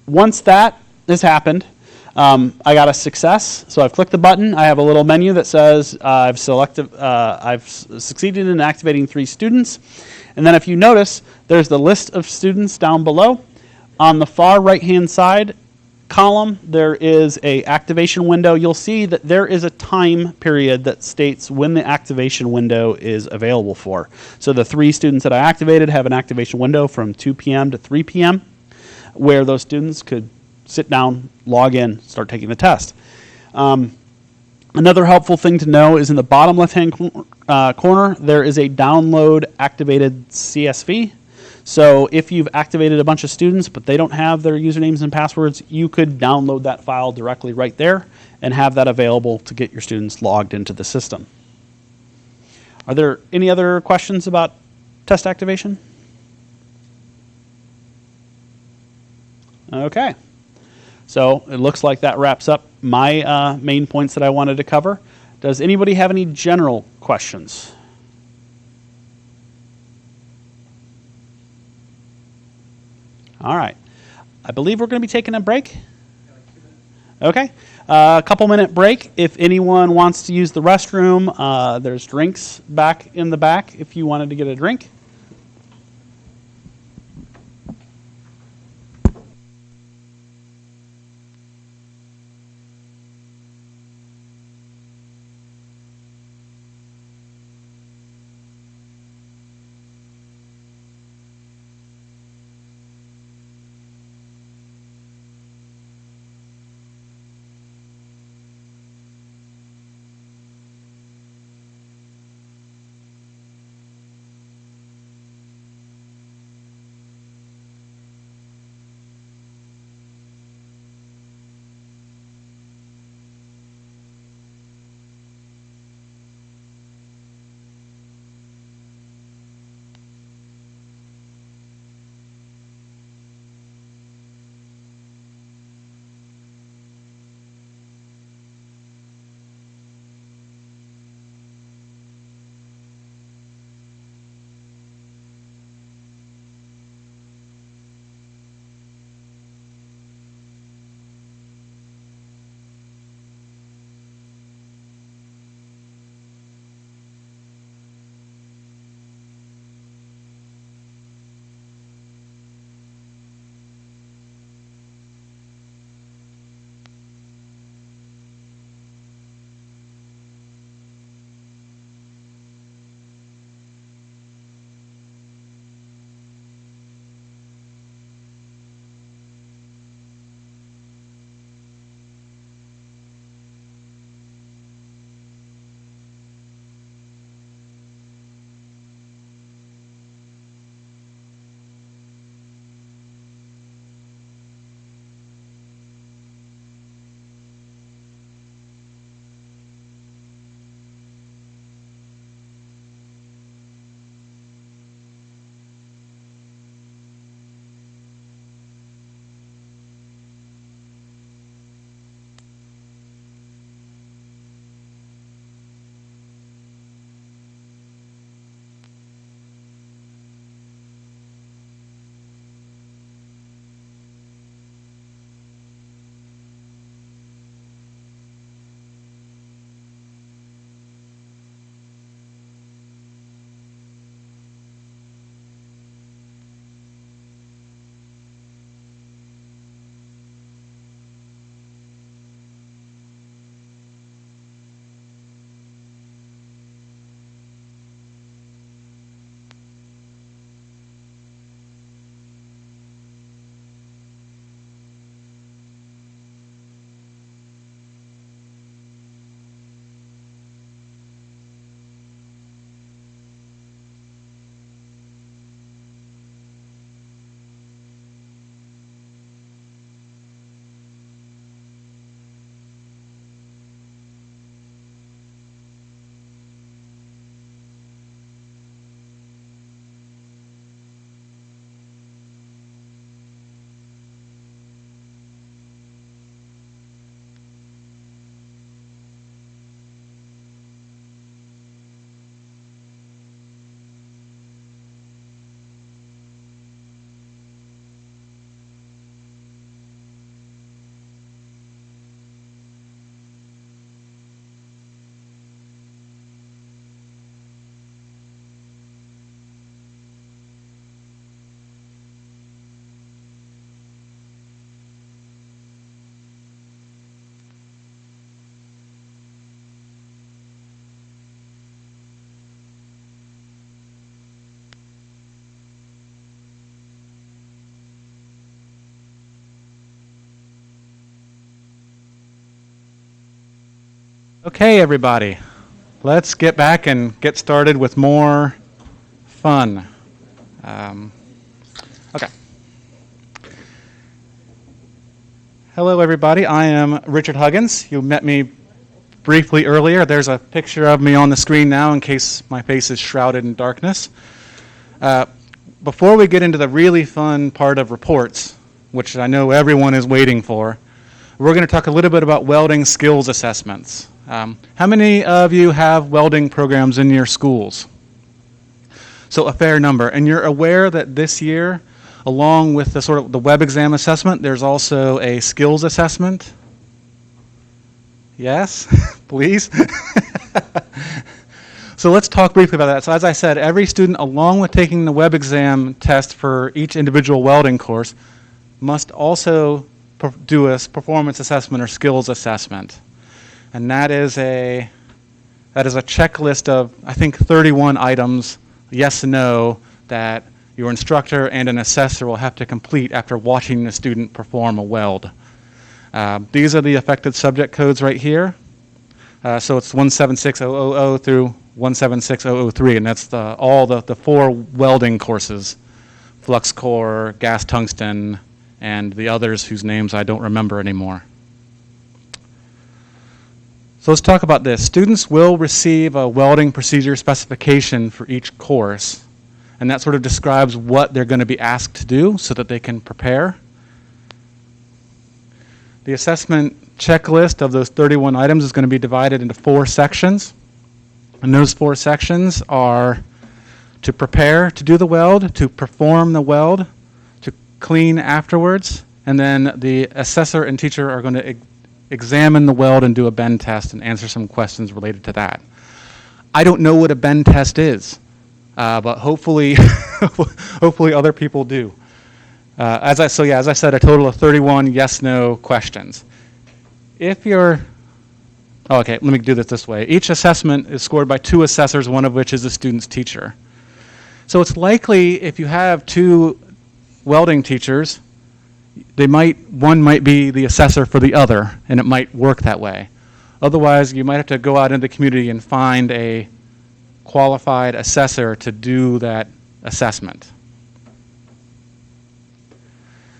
Once that has happened, I got a success, so I've clicked the button. I have a little menu that says I've succeeded in activating 3 students. And then if you notice, there's the list of students down below. On the far right-hand side column, there is a activation window. You'll see that there is a time period that states when the activation window is available for. So the 3 students that I activated have an activation window from 2 p.m. to 3 p.m. where those students could sit down, log in, start taking the test. Another helpful thing to know is in the bottom left-hand corner, there is a download activated CSV. So if you've activated a bunch of students, but they don't have their usernames and passwords, you could download that file directly right there and have that available to get your students logged into the system. Are there any other questions about test activation? Okay. So it looks like that wraps up my main points that I wanted to cover. Does anybody have any general questions? All right. I believe we're going to be taking a break. Okay. A couple-minute break. If anyone wants to use the restroom, there's drinks back in the back if you wanted to get a drink. Okay, everybody, let's get back and get started with more fun. Okay. Hello, everybody. I am Richard Huggins. You met me briefly earlier. There's a picture of me on the screen now in case my face is shrouded in darkness. Before we get into the really fun part of reports, which I know everyone is waiting for, we're going to talk a little bit about welding skills assessments. How many of you have welding programs in your schools? So a fair number. And you're aware that this year, along with the sort of the WebXam assessment, there's also a skills assessment? Yes? Please? So let's talk briefly about that. So as I said, every student, along with taking the WebXam test for each individual welding course, must also do a performance assessment or skills assessment. And that is a checklist of, I think, 31 items, yes and no, that your instructor and an assessor will have to complete after watching the student perform a weld. These are the affected subject codes right here. So it's 176000 through 176003, and that's all the 4 welding courses, flux core, gas tungsten, and the others whose names I don't remember anymore. So let's talk about this. Students will receive a welding procedure specification for each course, and that sort of describes what they're going to be asked to do so that they can prepare. The assessment checklist of those 31 items is going to be divided into 4 sections. And those 4 sections are to prepare to do the weld, to perform the weld, to clean afterwards, and then the assessor and teacher are going to examine the weld and do a bend test and answer some questions related to that. I don't know what a bend test is, but hopefully, hopefully other people do. As I said, a total of 31 yes/no questions. Okay, let me do this way. Each assessment is scored by 2 assessors, one of which is the student's teacher. So it's likely if you have 2 welding teachers, one might be the assessor for the other, and it might work that way. Otherwise, you might have to go out into the community and find a qualified assessor to do that assessment.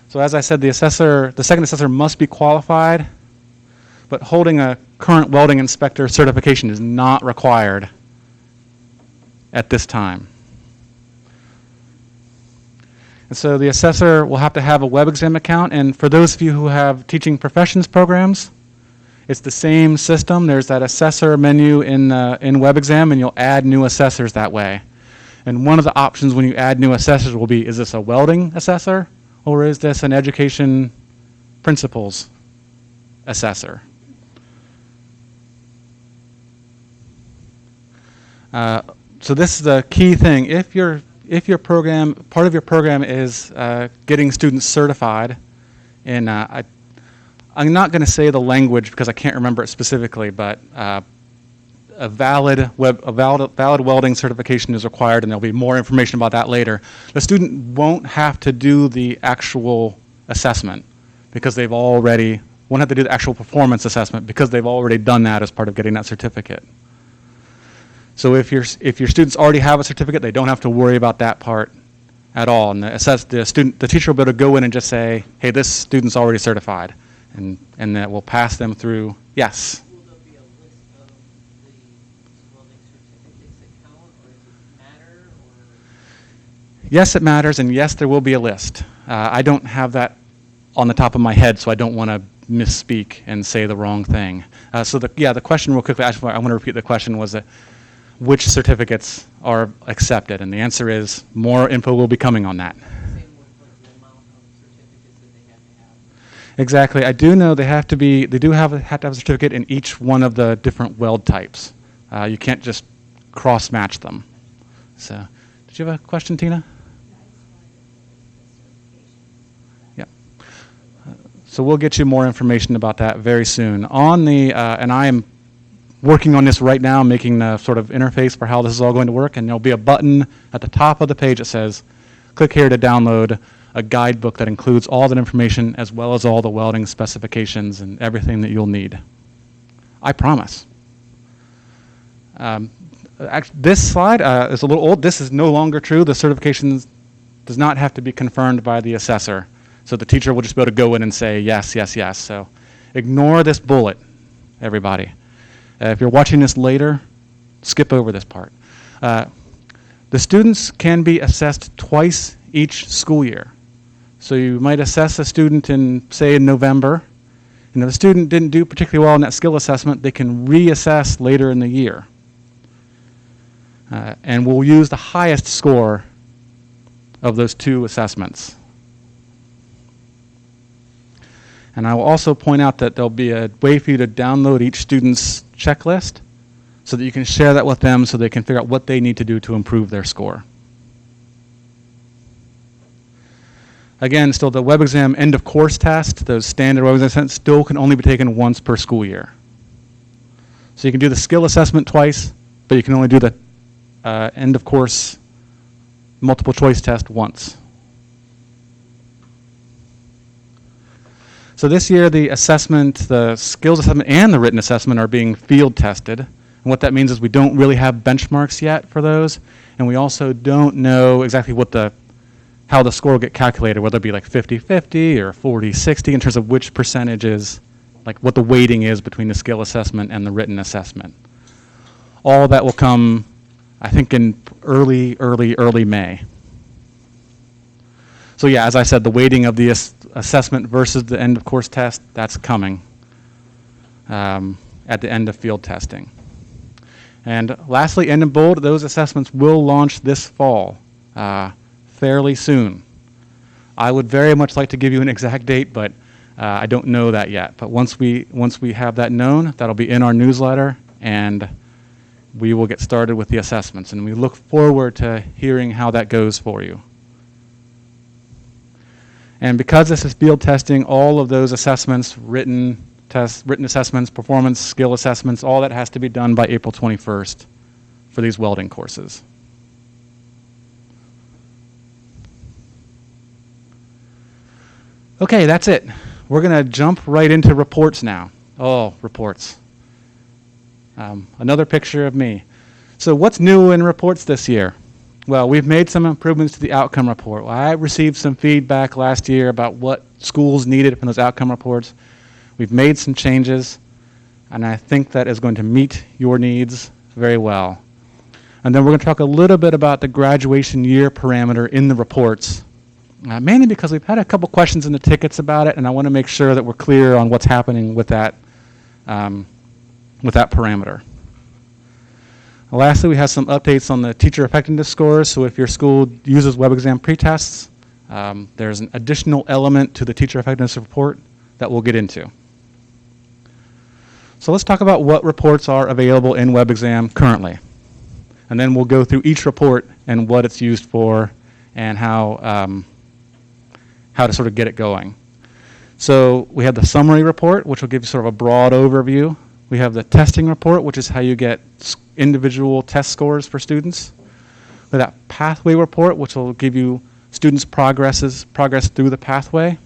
So as I said, the second assessor must be qualified, but holding a current welding inspector certification is not required at this time. And so the assessor will have to have a WebXam account, and for those of you who have teaching professions programs, it's the same system. There's that assessor menu in WebXam, and you'll add new assessors that way. And one of the options when you add new assessors will be, is this a welding assessor, or is this an education principles assessor? So this is the key thing. If your program, part of your program is getting students certified in, I'm not going to say the language because I can't remember it specifically, but a valid welding certification is required, and there'll be more information about that later. The student won't have to do the actual assessment because won't have to do the actual performance assessment because they've already done that as part of getting that certificate. So if your students already have a certificate, they don't have to worry about that part at all. And the teacher will be able to go in and just say, hey, this student's already certified, and that will pass them through. Yes? Will there be a list of the welding certificates that count, or does it matter? Or? Yes, it matters, and yes, there will be a list. I don't have that on the top of my head, so I don't want to misspeak and say the wrong thing. So the question real quickly, I want to repeat the question, was that which certificates are accepted, and the answer is more info will be coming on that. Same with like the amount of certificates that they have to have. Exactly. I do know they have to have a certificate in each one of the different weld types. You can't just cross-match them. So, did you have a question, Tina? Yeah. So we'll get you more information about that very soon. And I am working on this right now, making the sort of interface for how this is all going to work, and there'll be a button at the top of the page that says, click here to download a guidebook that includes all that information as well as all the welding specifications and everything that you'll need. I promise. This slide is a little old. This is no longer true. The certification does not have to be confirmed by the assessor. So the teacher will just be able to go in and say yes, yes, yes. So ignore this bullet, everybody. If you're watching this later, skip over this part. The students can be assessed twice each school year. So you might assess a student in, say, in November, and if the student didn't do particularly well in that skill assessment, they can reassess later in the year. And we'll use the highest score of those two assessments. And I will also point out that there'll be a way for you to download each student's checklist so that you can share that with them so they can figure out what they need to do to improve their score. Again, still the WebXam end of course test, those standard WebXam tests still can only be taken once per school year. So you can do the skill assessment twice, but you can only do the end of course multiple choice test once. So this year the assessment, the skills assessment and the written assessment are being field tested. And what that means is we don't really have benchmarks yet for those, and we also don't know exactly what how the score will get calculated, whether it be like 50-50 or 40-60 in terms of which percentage is, like what the weighting is between the skill assessment and the written assessment. All that will come, I think, in early May. So yeah, as I said, the weighting of the assessment versus the end of course test, that's coming at the end of field testing. And lastly, and in bold, those assessments will launch this fall, fairly soon. I would very much like to give you an exact date, but I don't know that yet. But once we have that known, that'll be in our newsletter, and we will get started with the assessments. And we look forward to hearing how that goes for you. And because this is field testing, all of those assessments, written assessments, performance, skill assessments, all that has to be done by April 21st for these welding courses. Okay, that's it. We're going to jump right into reports now. Oh, reports. Another picture of me. So what's new in reports this year? Well, we've made some improvements to the outcome report. I received some feedback last year about what schools needed from those outcome reports. We've made some changes, and I think that is going to meet your needs very well. And then we're going to talk a little bit about the graduation year parameter in the reports, mainly because we've had a couple questions in the tickets about it, and I want to make sure that we're clear on what's happening with that parameter. Lastly, we have some updates on the teacher effectiveness scores. So if your school uses WebXam pretests, there's an additional element to the teacher effectiveness report that we'll get into. So let's talk about what reports are available in WebXam currently. And then we'll go through each report and what it's used for and how to sort of get it going. So we have the summary report, which will give you sort of a broad overview. We have the testing report, which is how you get individual test scores for students. We have that pathway report, which will give you students' progress through the pathway.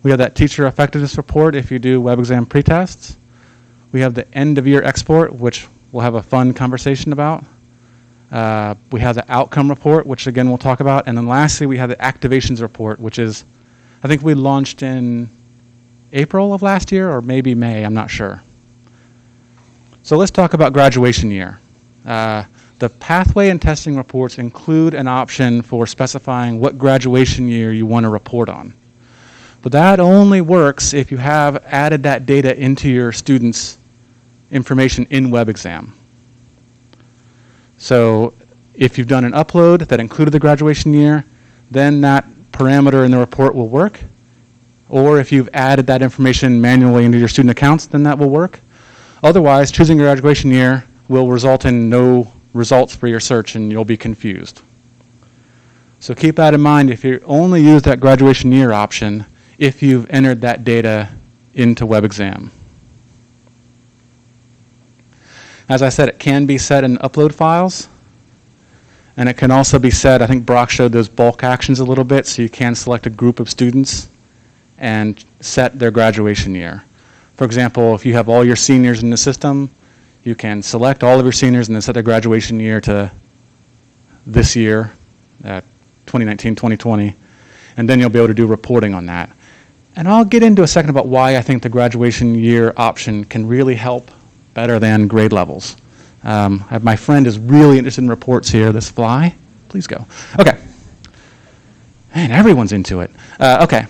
We have that teacher effectiveness report if you do WebXam pretests. We have the end of year export, which we'll have a fun conversation about. We have the outcome report, which again we'll talk about. And then lastly, we have the activations report, which is, I think we launched in April of last year or maybe May, I'm not sure. So let's talk about graduation year. The pathway and testing reports include an option for specifying what graduation year you want to report on. But that only works if you have added that data into your students' information in WebXam. So if you've done an upload that included the graduation year, then that parameter in the report will work. Or if you've added that information manually into your student accounts, then that will work. Otherwise, choosing your graduation year will result in no results for your search and you'll be confused. So keep that in mind if you only use that graduation year option if you've entered that data into WebXam. As I said, it can be set in upload files, and it can also be set, I think Brock showed those bulk actions a little bit, so you can select a group of students and set their graduation year. For example, if you have all your seniors in the system, You can select all of your seniors and then set their graduation year to this year, 2019, 2020, and then you'll be able to do reporting on that. And I'll get into a second about why I think the graduation year option can really help better than grade levels. My friend is really interested in reports here. This fly, please go. Okay. Man, everyone's into it. Okay.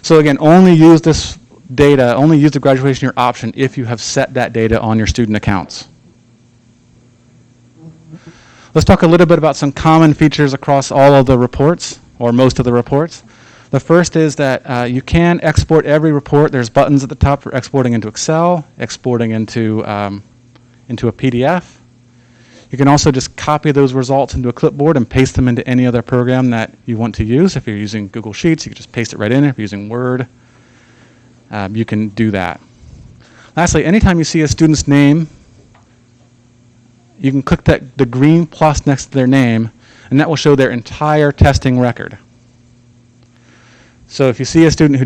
So again, only use this data, only use the graduation year option if you have set that data on your student accounts. Let's talk a little bit about some common features across all of the reports, or most of the reports. The first is that you can export every report. There's buttons at the top for exporting into Excel, exporting into a PDF. You can also just copy those results into a clipboard and paste them into any other program that you want to use. If you're using Google Sheets, you can just paste it right in. If you're using Word, you can do that. Lastly, anytime you see a student's name, you can click the green plus next to their name, and that will show their entire testing record. So if you see a student who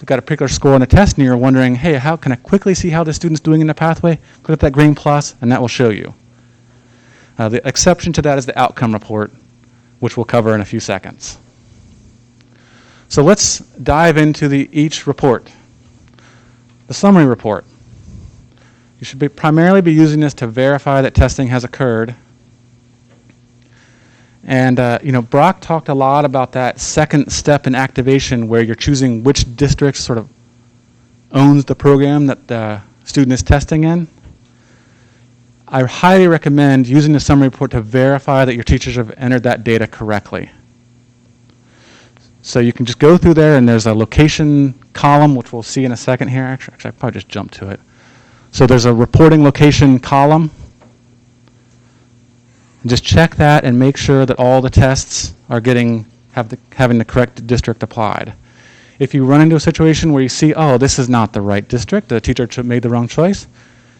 got a particular score on a test and you're wondering, hey, how can I quickly see how this student's doing in the pathway? Click that green plus, and that will show you. The exception to that is the outcome report, which we'll cover in a few seconds. So let's dive into each report. The summary report. You should primarily be using this to verify that testing has occurred. And Brock talked a lot about that second step in activation where you're choosing which district sort of owns the program that the student is testing in. I highly recommend using the summary report to verify that your teachers have entered that data correctly. So you can just go through there, and there's a location column, which we'll see in a second here. Actually, I'll probably just jump to it. So there's a reporting location column. And just check that and make sure that all the tests are having the correct district applied. If you run into a situation where you see, oh, this is not the right district, the teacher made the wrong choice,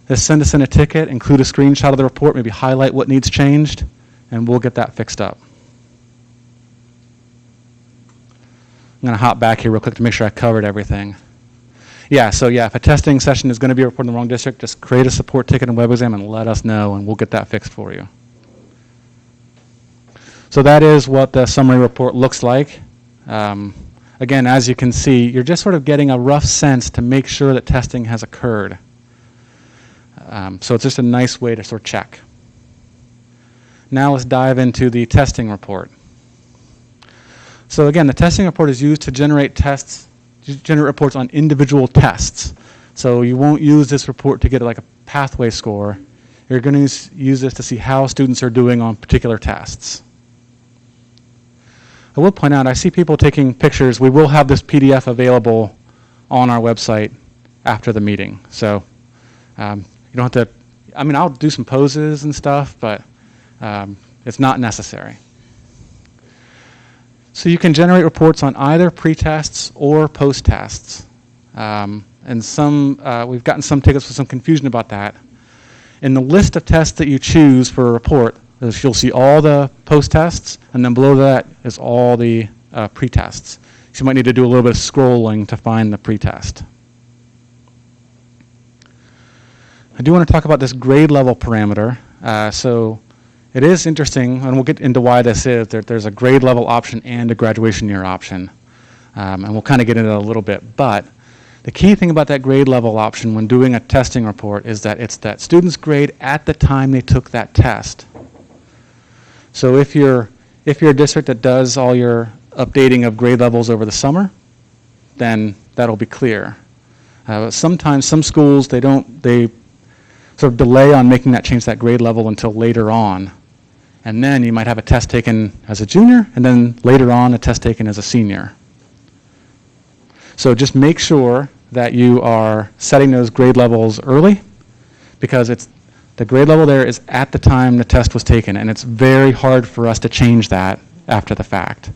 just send us in a ticket, include a screenshot of the report, maybe highlight what needs changed, and we'll get that fixed up. I'm going to hop back here real quick to make sure I covered everything. If a testing session is going to be reported in the wrong district, just create a support ticket in WebXam and let us know, and we'll get that fixed for you. So that is what the summary report looks like. Again, as you can see, you're just sort of getting a rough sense to make sure that testing has occurred. So it's just a nice way to sort of check. Now let's dive into the testing report. So again, the testing report is used to generate reports on individual tests. So you won't use this report to get like a pathway score. You're going to use this to see how students are doing on particular tests. I will point out, I see people taking pictures. We will have this PDF available on our website after the meeting. So you don't have to, I'll do some poses and stuff, but it's not necessary. So you can generate reports on either pre-tests or post-tests. And we've gotten some tickets with some confusion about that. In the list of tests that you choose for a report, you'll see all the post-tests, and then below that is all the pre-tests. So you might need to do a little bit of scrolling to find the pre-test. I do want to talk about this grade level parameter. So it is interesting, and we'll get into why this is. There's a grade level option and a graduation year option. And we'll kind of get into that a little bit. But the key thing about that grade level option when doing a testing report is that it's that student's grade at the time they took that test. So if you're a district that does all your updating of grade levels over the summer, then that'll be clear. Sometimes some schools, they sort of delay on making that change to that grade level until later on. And then you might have a test taken as a junior, and then later on a test taken as a senior. So just make sure that you are setting those grade levels early, because the grade level there is at the time the test was taken, and it's very hard for us to change that after the fact.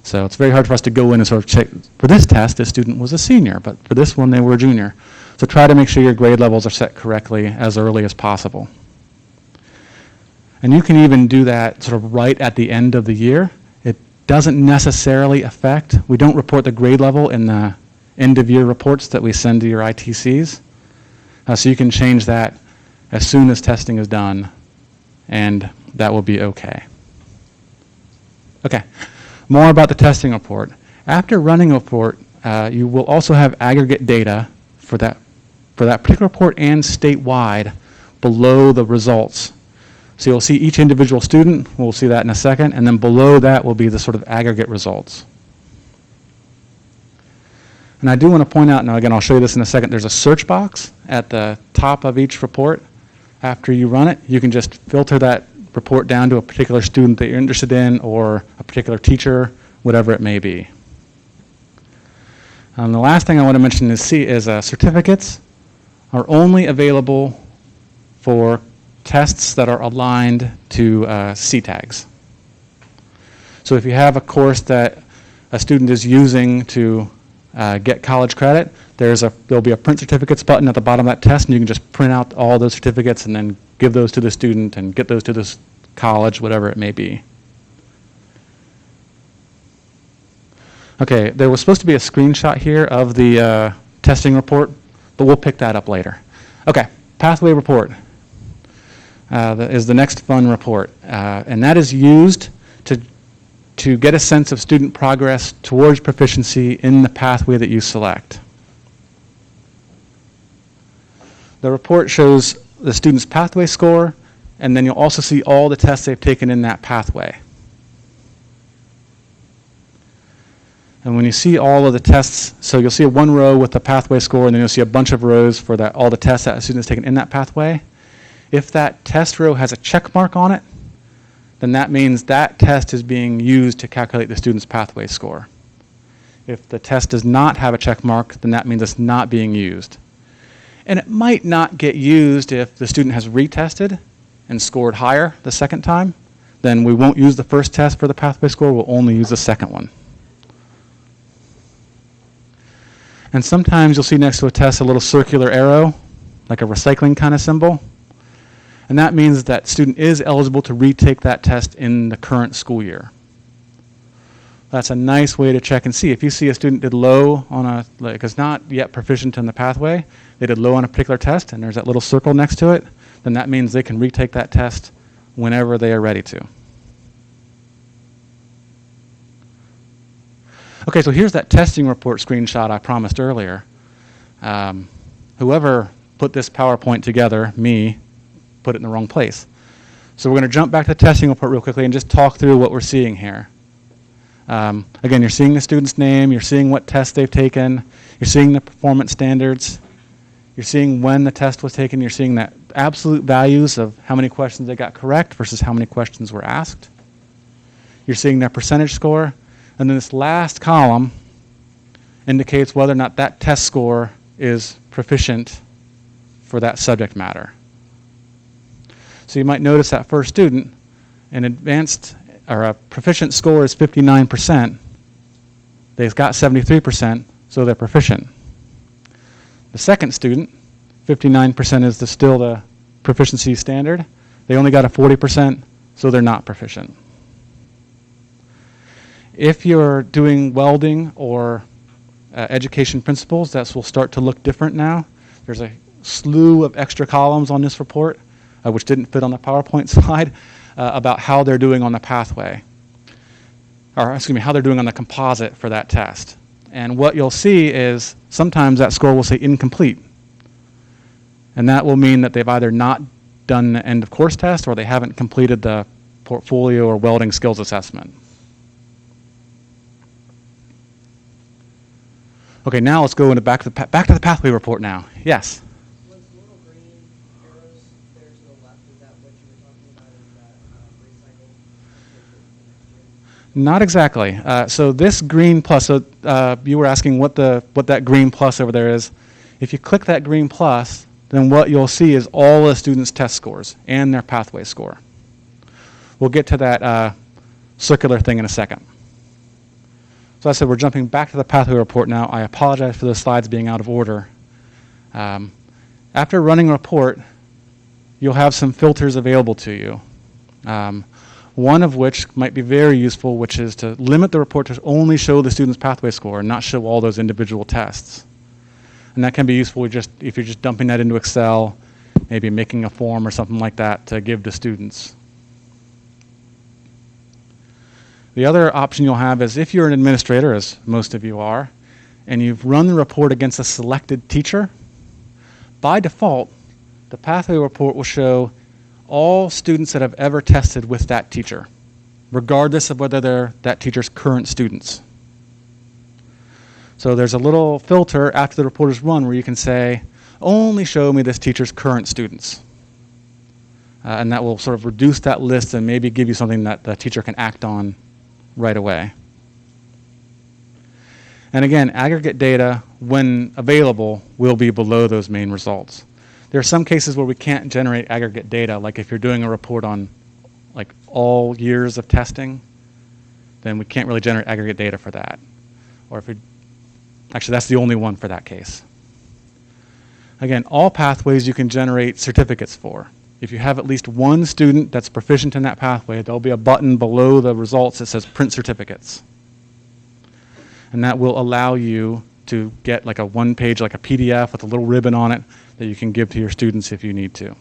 So it's very hard for us to go in and sort of check, for this test, this student was a senior, but for this one, they were a junior. So try to make sure your grade levels are set correctly as early as possible. And you can even do that sort of right at the end of the year. It doesn't necessarily affect, we don't report the grade level in the end of year reports that we send to your ITCs. So you can change that as soon as testing is done, and that will be okay. Okay, more about the testing report. After running a report, you will also have aggregate data for that particular report and statewide below the results. So you'll see each individual student, we'll see that in a second, and then below that will be the sort of aggregate results. And I do want to point out, now again, I'll show you this in a second, there's a search box at the top of each report. After you run it, you can just filter that report down to a particular student that you're interested in or a particular teacher, whatever it may be. The last thing I want to mention is certificates are only available for tests that are aligned to C tags. So if you have a course that a student is using to get college credit, there'll be a print certificates button at the bottom of that test, and you can just print out all those certificates and then give those to the student and get those to this college, whatever it may be. Okay, there was supposed to be a screenshot here of the testing report, but we'll pick that up later. Okay, pathway report that is the next fun report, and that is used to get a sense of student progress towards proficiency in the pathway that you select. The report shows the student's pathway score, and then you'll also see all the tests they've taken in that pathway. And when you see all of the tests, so you'll see one row with the pathway score, and then you'll see a bunch of rows for all the tests that a student has taken in that pathway. If that test row has a check mark on it, then that means that test is being used to calculate the student's pathway score. If the test does not have a check mark, then that means it's not being used. And it might not get used if the student has retested and scored higher the second time. Then we won't use the first test for the pathway score, we'll only use the second one. And sometimes you'll see next to a test a little circular arrow, like a recycling kind of symbol. And that means that student is eligible to retake that test in the current school year. That's a nice way to check and see. If you see a student did low on is not yet proficient in the pathway, they did low on a particular test, and there's that little circle next to it, then that means they can retake that test whenever they are ready to. Okay, so here's that testing report screenshot I promised earlier. Whoever put this PowerPoint together, me, put it in the wrong place. So we're going to jump back to the testing report real quickly and just talk through what we're seeing here. Again, you're seeing the student's name, you're seeing what tests they've taken, you're seeing the performance standards, you're seeing when the test was taken, you're seeing that absolute values of how many questions they got correct versus how many questions were asked. You're seeing their percentage score. And then this last column indicates whether or not that test score is proficient for that subject matter. So you might notice that first student, an advanced or a proficient score is 59%. They've got 73%, so they're proficient. The second student, 59% is still the proficiency standard. They only got a 40%, so they're not proficient. If you're doing welding or education principles, that will start to look different now. There's a slew of extra columns on this report, which didn't fit on the PowerPoint slide, about how they're doing on the pathway. Or, excuse me, how they're doing on the composite for that test. And what you'll see is sometimes that score will say incomplete. And that will mean that they've either not done the end of course test or they haven't completed the portfolio or welding skills assessment. Okay, now let's go into back to the pathway report now. Yes? Was the little green arrows there to the left, is that what you were talking about, is that recycle? Not exactly. So this green plus, you were asking what that green plus over there is. If you click that green plus, then what you'll see is all the students' test scores and their pathway score. We'll get to that circular thing in a second. So I said we're jumping back to the pathway report now. I apologize for the slides being out of order. After running a report, you'll have some filters available to you. One of which might be very useful, which is to limit the report to only show the student's pathway score and not show all those individual tests. And that can be useful just if you're just dumping that into Excel, maybe making a form or something like that to give to students. The other option you'll have is if you're an administrator, as most of you are, and you've run the report against a selected teacher, by default, the pathway report will show all students that have ever tested with that teacher, regardless of whether they're that teacher's current students. So there's a little filter after the report is run where you can say, only show me this teacher's current students. And that will sort of reduce that list and maybe give you something that the teacher can act on right away. And again, aggregate data, when available, will be below those main results. There are some cases where we can't generate aggregate data, like if you're doing a report on like all years of testing, then we can't really generate aggregate data for that. Or if we actually, that's the only one for that case. Again, all pathways you can generate certificates for. If you have at least one student that's proficient in that pathway, there'll be a button below the results that says Print Certificates. And that will allow you to get like a one-page, like a PDF with a little ribbon on it that you can give to your students if you need to.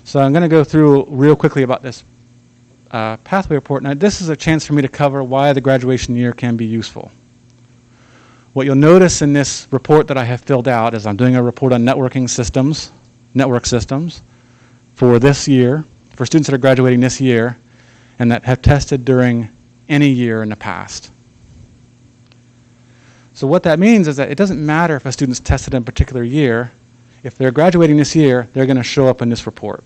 So I'm going to go through real quickly about this pathway report. Now, this is a chance for me to cover why the graduation year can be useful. What you'll notice in this report that I have filled out is I'm doing a report on network systems, for this year, for students that are graduating this year, and that have tested during any year in the past. So what that means is that it doesn't matter if a student's tested in a particular year. If they're graduating this year, they're going to show up in this report.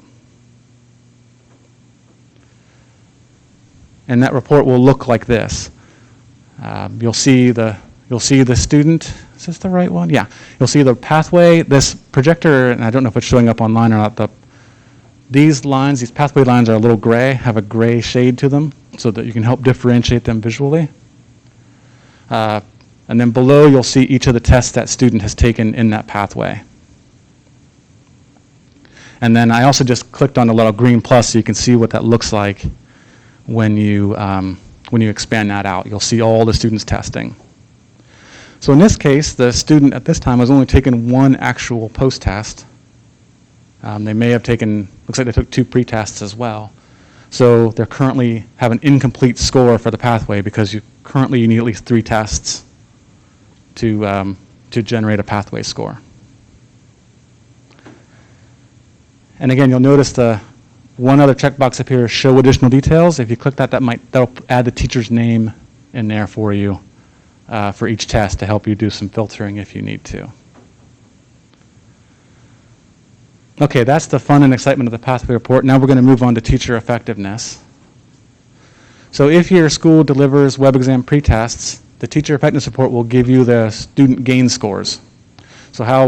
And that report will look like this. You'll see the student. Is this the right one? Yeah. You'll see the pathway. This projector, and I don't know if it's showing up online or not, these lines, these pathway lines are a little gray, have a gray shade to them so that you can help differentiate them visually. And then below, you'll see each of the tests that student has taken in that pathway. And then I also just clicked on the little green plus so you can see what that looks like when you expand that out. You'll see all the students testing. So in this case, the student at this time has only taken one actual post-test. They may have taken, looks like they took 2 pre-tests as well. So they currently have an incomplete score for the pathway because you need at least 3 tests to generate a pathway score. And again, you'll notice the one other checkbox up here, show additional details. If you click that, that'll add the teacher's name in there for you for each test to help you do some filtering if you need to. Okay, that's the fun and excitement of the pathway report. Now we're going to move on to teacher effectiveness. So if your school delivers WebXam pretests, the teacher effectiveness report will give you the student gain scores. So how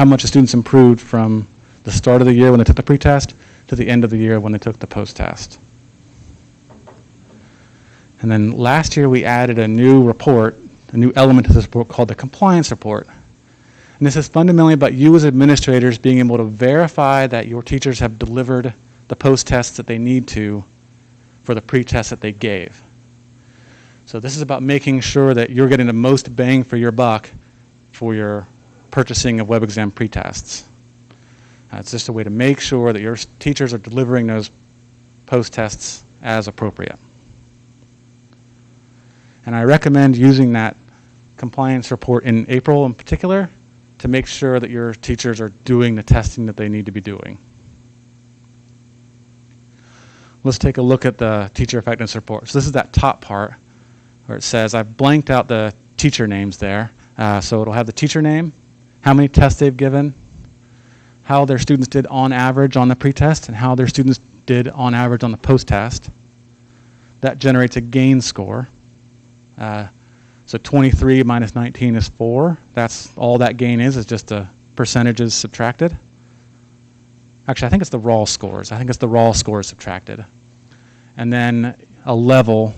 much the students improved from the start of the year when they took the pretest to the end of the year when they took the post-test. And then last year we added a new report, a new element to this report called the compliance report. And this is fundamentally about you as administrators being able to verify that your teachers have delivered the post-tests that they need to for the pre-test that they gave. So this is about making sure that you're getting the most bang for your buck for your purchasing of WebXam pretests. It's just a way to make sure that your teachers are delivering those post-tests as appropriate. And I recommend using that compliance report in April in particular to make sure that your teachers are doing the testing that they need to be doing. Let's take a look at the teacher effectiveness report. So this is that top part where it says, I've blanked out the teacher names there. So it'll have the teacher name, how many tests they've given, how their students did on average on the pretest, and how their students did on average on the post-test. That generates a gain score. So 23 minus 19 is 4. That's all that gain is just the percentages subtracted. Actually, I think it's the raw scores. I think it's the raw scores subtracted. And then a level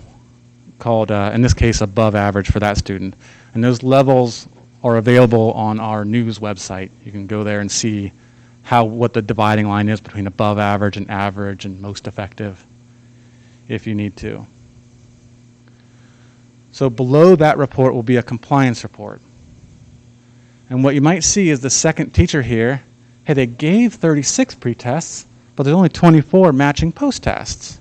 called, in this case, above average for that student. And those levels are available on our news website. You can go there and see what the dividing line is between above average and most effective if you need to. So below that report will be a compliance report. And what you might see is the second teacher here, hey, they gave 36 pre-tests, but there's only 24 matching post-tests.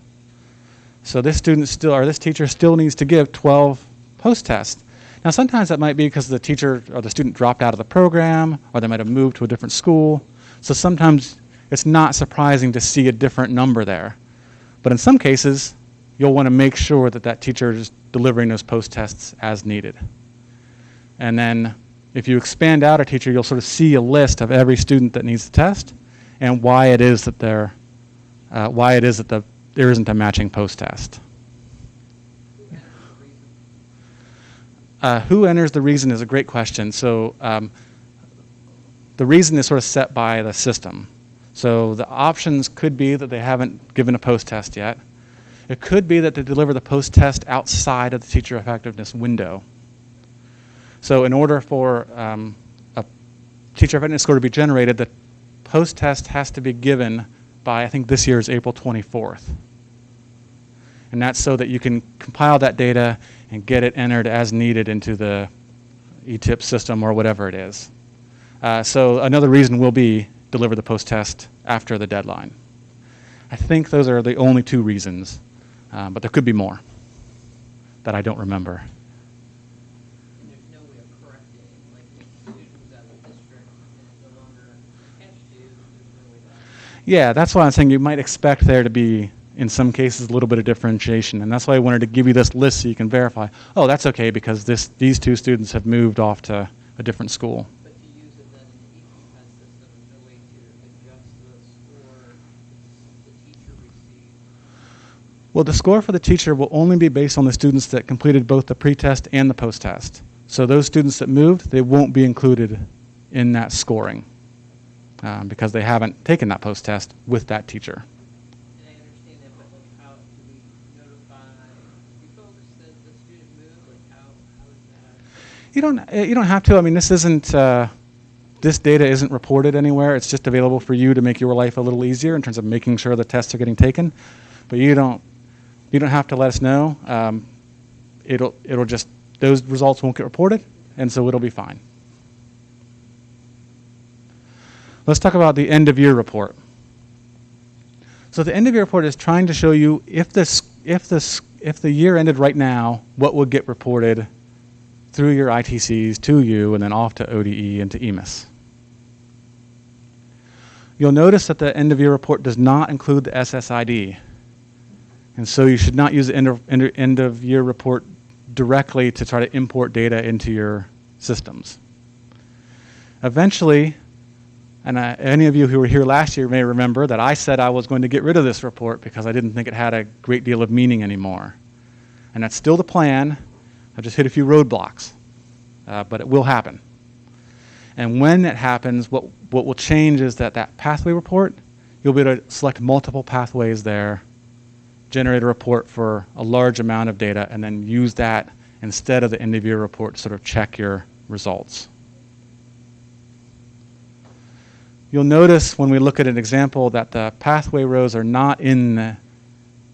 So this student still, or this teacher still needs to give 12 post-tests. Now sometimes that might be because the teacher or the student dropped out of the program, or they might have moved to a different school. So sometimes it's not surprising to see a different number there. But in some cases, you'll want to make sure that that teacher is delivering those post-tests as needed. And then if you expand out a teacher, you'll sort of see a list of every student that needs the test and why it is that there isn't a matching post-test. Who enters the reason is a great question. So the reason is sort of set by the system. So the options could be that they haven't given a post-test yet. It could be that they deliver the post-test outside of the teacher effectiveness window. So in order for a teacher effectiveness score to be generated, the post-test has to be given by, I think this year's April 24th. And that's so that you can compile that data and get it entered as needed into the ETIP system or whatever it is. So another reason will be deliver the post-test after the deadline. I think those are the only two reasons, but there could be more that I don't remember. And there's no way of correcting, like if the student was out of the district and it's no longer attached to, there's no way to. Yeah, that's why I'm saying you might expect there to be, in some cases, a little bit of differentiation. And that's why I wanted to give you this list so you can verify, oh, that's okay because these two students have moved off to a different school. But to use it then in the ETIP system, there's no way to adjust the score the teacher received. Well, the score for the teacher will only be based on the students that completed both the pre-test and the post-test. So those students that moved, they won't be included in that scoring because they haven't taken that post-test with that teacher. And I understand that, but like how do we notify you folks that the student moved? Like how is that? You don't have to. I mean, this isn't this data isn't reported anywhere. It's just available for you to make your life a little easier in terms of making sure the tests are getting taken. But you don't have to let us know. It'll just, those results won't get reported, and so it'll be fine. Let's talk about the end of year report. So the end of year report is trying to show you if the year ended right now, what would get reported through your ITCs to you and then off to ODE and to EMIS. You'll notice that the end of year report does not include the SSID. And so you should not use the end of year report directly to try to import data into your systems. Eventually, and any of you who were here last year may remember that I said I was going to get rid of this report because I didn't think it had a great deal of meaning anymore. And that's still the plan. I've just hit a few roadblocks, but it will happen. And when it happens, what will change is that pathway report, you'll be able to select multiple pathways there, generate a report for a large amount of data, and then use that instead of the end of year report to sort of check your results. You'll notice when we look at an example that the pathway rows are not in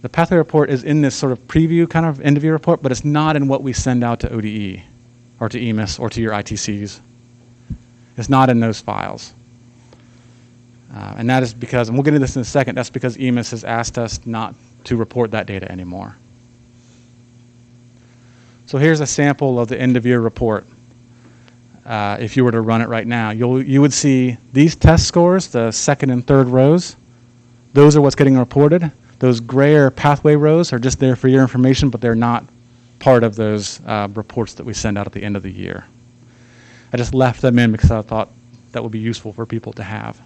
the pathway report is in this sort of preview kind of end of year report, but it's not in what we send out to ODE or to EMIS or to your ITCs. It's not in those files. And that is because, and we'll get into this in a second, that's because EMIS has asked us not to report that data anymore. So here's a sample of the end of year report. If you were to run it right now, you would see these test scores, the second and third rows. Those are what's getting reported. Those grayer pathway rows are just there for your information, but they're not part of those reports that we send out at the end of the year. I just left them in because I thought that would be useful for people to have.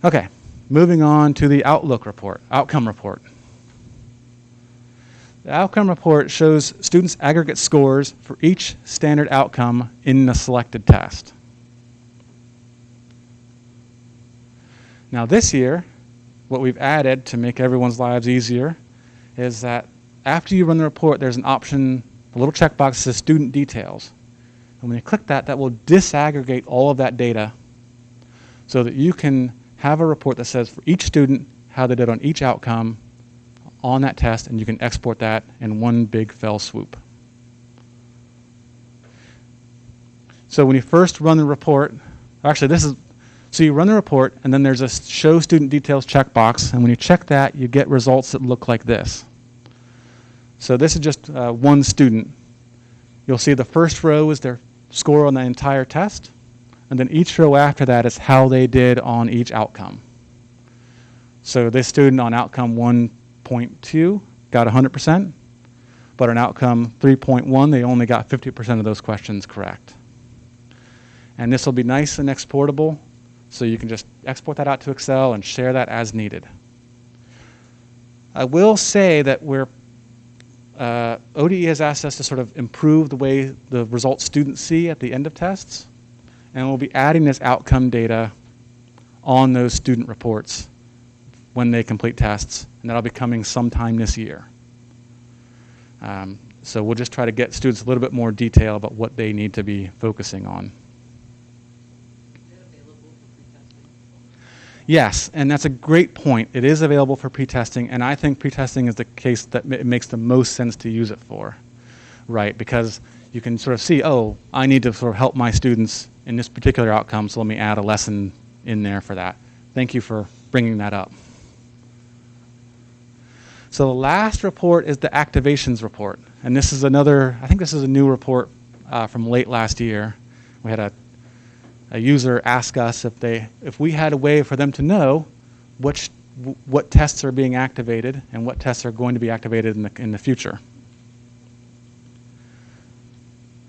Okay, moving on to the outcome report. The outcome report shows students' aggregate scores for each standard outcome in the selected test. Now this year, what we've added to make everyone's lives easier is that after you run the report, there's an option, a little checkbox that says student details. And when you click that, that will disaggregate all of that data so that you can have a report that says for each student how they did on each outcome on that test, and you can export that in one big fell swoop. So when you first run the report, actually so you run the report, and then there's a show student details checkbox, and when you check that, you get results that look like this. So this is just one student. You'll see the first row is their score on the entire test, and then each row after that is how they did on each outcome. So this student on outcome 1.2 got 100%, but on outcome 3.1, they only got 50% of those questions correct. And this will be nice and exportable, so you can just export that out to Excel and share that as needed. I will say that ODE has asked us to sort of improve the way the results students see at the end of tests, and we'll be adding this outcome data on those student reports when they complete tests, and that'll be coming sometime this year. So we'll just try to get students a little bit more detail about what they need to be focusing on. Yes, and that's a great point. It is available for pre-testing, and I think pre-testing is the case that it makes the most sense to use it for, right? Because you can sort of see, oh, I need to sort of help my students in this particular outcome, so let me add a lesson in there for that. Thank you for bringing that up. So the last report is the activations report, and this is I think this is a new report from late last year. We had a user ask us if we had a way for them to know what tests are being activated and what tests are going to be activated in the future.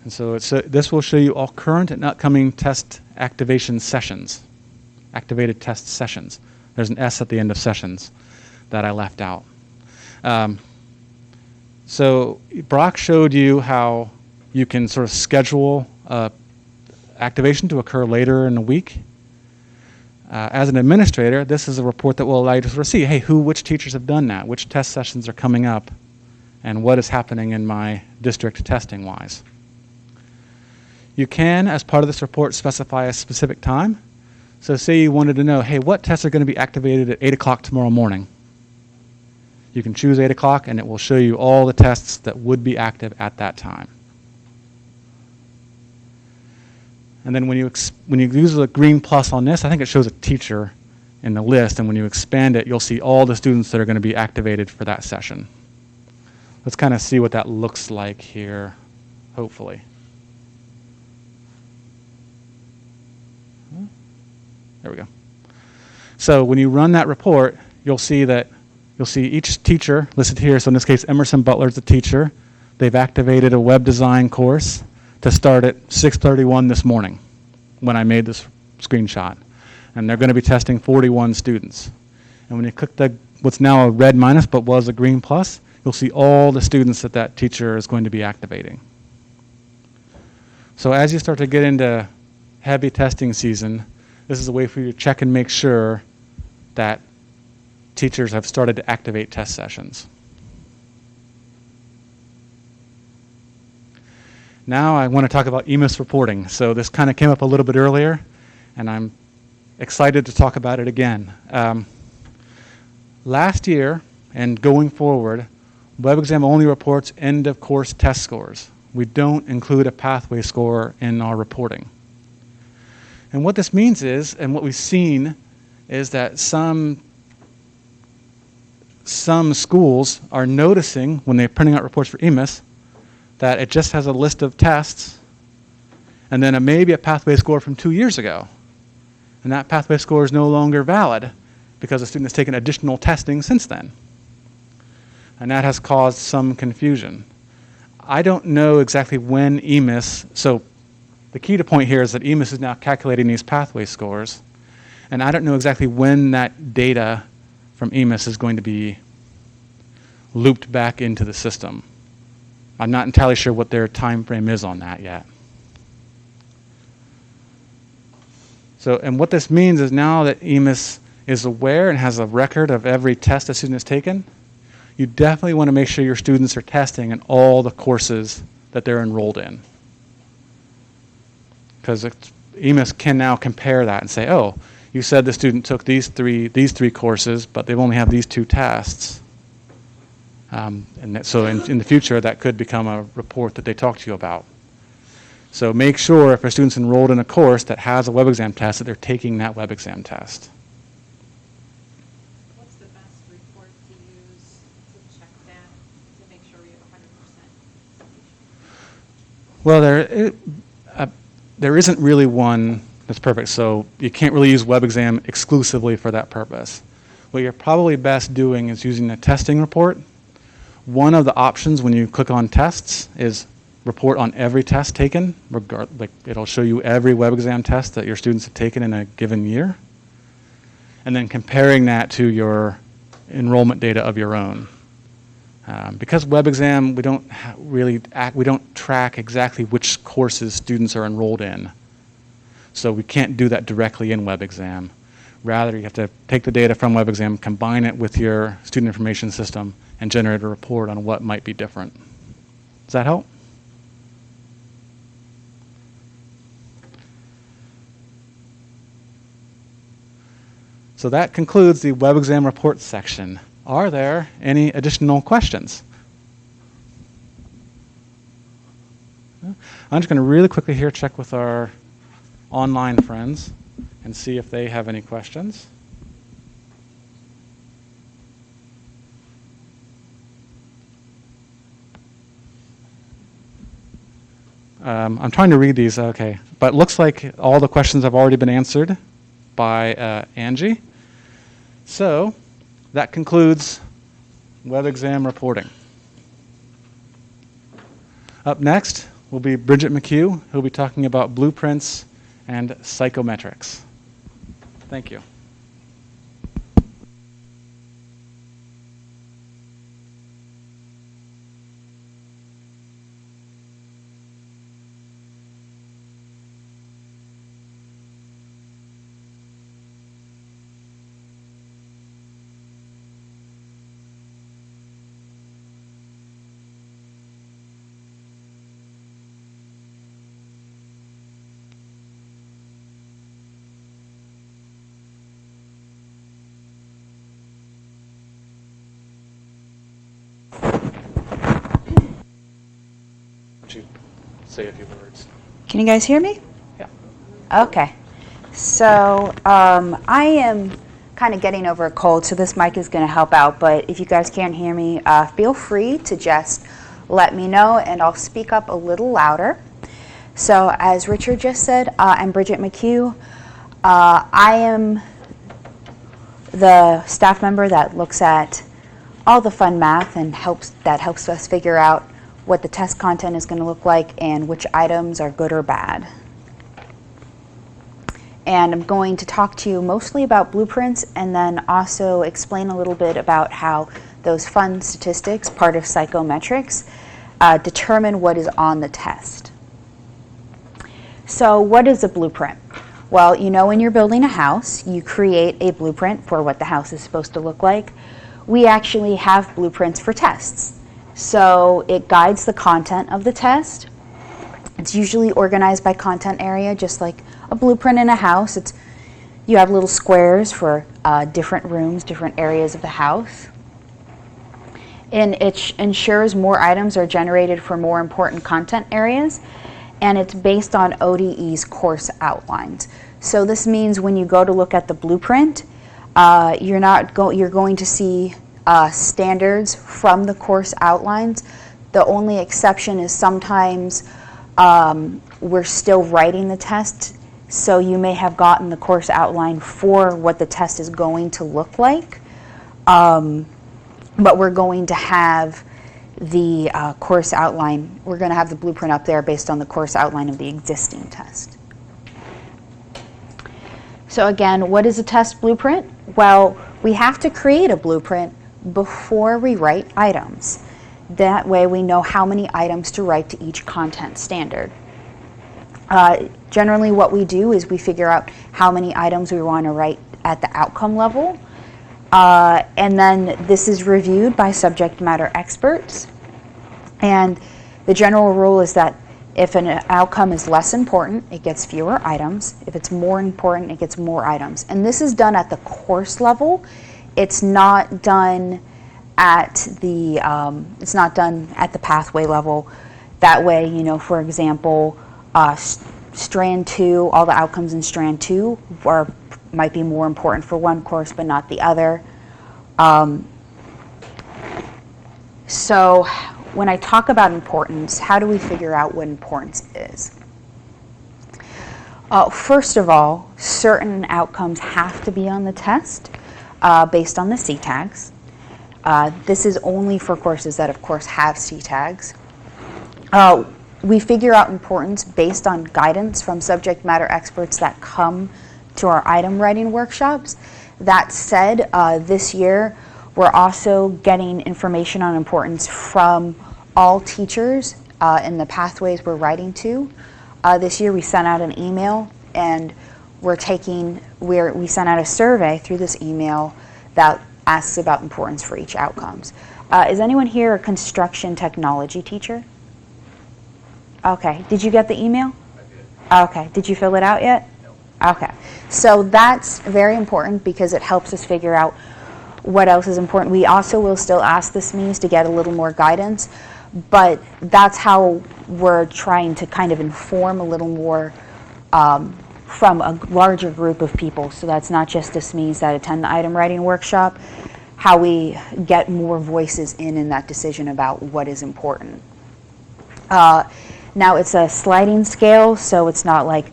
And so this will show you all current and upcoming test activation sessions, activated test sessions. There's an S at the end of sessions that I left out. So Brock showed you how you can sort of schedule activation to occur later in the week. As an administrator, this is a report that will allow you to sort of see, hey, which teachers have done that, which test sessions are coming up, and what is happening in my district testing-wise. You can, as part of this report, specify a specific time. So say you wanted to know, hey, what tests are going to be activated at 8 o'clock tomorrow morning? You can choose 8 o'clock, and it will show you all the tests that would be active at that time. And then when you use the green plus on this, I think it shows a teacher in the list, and when you expand it, you'll see all the students that are going to be activated for that session. Let's kind of see what that looks like here, hopefully. There we go. So when you run that report, you'll see each teacher listed here. So in this case, Emerson Butler is the teacher. They've activated a web design course to start at 6:31 this morning when I made this screenshot. And they're going to be testing 41 students. And when you click what's now a red minus but was a green plus, you'll see all the students that teacher is going to be activating. So as you start to get into heavy testing season, this is a way for you to check and make sure that teachers have started to activate test sessions. Now I want to talk about EMIS reporting. So this kind of came up a little bit earlier, and I'm excited to talk about it again. Last year and going forward, WebXam only reports end-of-course test scores. We don't include a pathway score in our reporting. And what this means is, and what we've seen, is that some schools are noticing when they're printing out reports for EMIS that it just has a list of tests and then maybe a pathway score from 2 years ago. And that pathway score is no longer valid because the student has taken additional testing since then. And that has caused some confusion. I don't know exactly when EMIS, so the key to point here is that EMIS is now calculating these pathway scores, and I don't know exactly when that data from EMIS is going to be looped back into the system. I'm not entirely sure what their time frame is on that yet. So, and what this means is now that EMIS is aware and has a record of every test a student has taken, you definitely want to make sure your students are testing in all the courses that they're enrolled in. Because EMIS can now compare that and say, oh, you said the student took these three courses, but they only have these 2 tests. So in the future, that could become a report that they talk to you about. So make sure if a student's enrolled in a course that has a web exam test that they're taking that web exam test. What's the best report to use to check that, to make sure we have 100% completion? Well, there isn't really one that's perfect, so you can't really use WebExam exclusively for that purpose. What you're probably best doing is using a testing report. One of the options when you click on tests is report on every test taken. It'll show you every WebExam test that your students have taken in a given year, and then comparing that to your enrollment data of your own. Because WebExam, we don't track exactly which courses students are enrolled in. So we can't do that directly in WebExam. Rather, you have to take the data from WebExam, combine it with your student information system, and generate a report on what might be different. Does that help? So that concludes the WebExam report section. Are there any additional questions? I'm just going to really quickly here check with our online friends and see if they have any questions. I'm trying to read these, okay. But it looks like all the questions have already been answered by Angie. So that concludes WebExam reporting. Up next will be Bridget McHugh, who will be talking about blueprints and psychometrics. Thank you. You say a few words. Can you guys hear me? Yeah. Okay. So I am kind of getting over a cold, so this mic is going to help out. But if you guys can't hear me, feel free to just let me know, and I'll speak up a little louder. So as Richard just said, I'm Bridget McHugh. I am the staff member that looks at all the fun math and helps us figure out what the test content is going to look like and which items are good or bad. And I'm going to talk to you mostly about blueprints and then also explain a little bit about how those fun statistics, part of psychometrics, determine what is on the test. So what is a blueprint? Well, you know, when you're building a house, you create a blueprint for what the house is supposed to look like. We actually have blueprints for tests. So it guides the content of the test. It's usually organized by content area, just like a blueprint in a house. You have little squares for different rooms, different areas of the house. And it ensures more items are generated for more important content areas. And it's based on ODE's course outlines. So this means when you go to look at the blueprint, you're going to see standards from the course outlines. The only exception is sometimes we're still writing the test, so you may have gotten the course outline for what the test is going to look like, but we're going to have the course outline. We're going to have the blueprint up there based on the course outline of the existing test. So again, what is a test blueprint? Well, we have to create a blueprint before we write items. That way we know how many items to write to each content standard. Generally what we do is we figure out how many items we want to write at the outcome level, and then this is reviewed by subject matter experts. And the general rule is that if an outcome is less important, it gets fewer items. If it's more important, it gets more items. And this is done at the course level. It's not done at the, it's not done at the pathway level. That way, you know, for example, strand 2, all the outcomes in strand 2 might be more important for one course but not the other. So when I talk about importance, how do we figure out what importance is? First of all, certain outcomes have to be on the test based on the C tags. This is only for courses that, of course, have C tags. We figure out importance based on guidance from subject matter experts that come to our item writing workshops. That said, this year we're also getting information on importance from all teachers in the pathways we're writing to. This year we sent out an email, and we sent out a survey through this email that asks about importance for each outcomes. Is anyone here a construction technology teacher? Okay. Did you get the email? I did. Okay. Did you fill it out yet? No. Okay. So that's very important because it helps us figure out what else is important. We also will still ask the SMEs to get a little more guidance, but that's how we're trying to kind of inform a little more from a larger group of people. So that's not just the SMEs that attend the item writing workshop, how we get more voices in that decision about what is important. Now it's a sliding scale, so it's not like,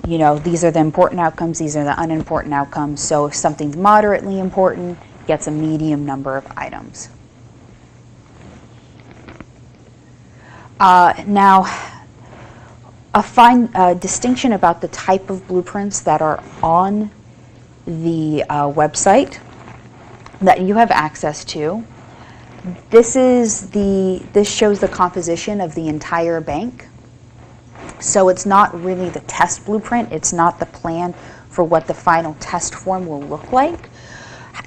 you know, these are the important outcomes, these are the unimportant outcomes. So if something's moderately important, it gets a medium number of items. Now, a fine distinction about the type of blueprints that are on the website that you have access to. This shows the composition of the entire bank. So it's not really the test blueprint. It's not the plan for what the final test form will look like.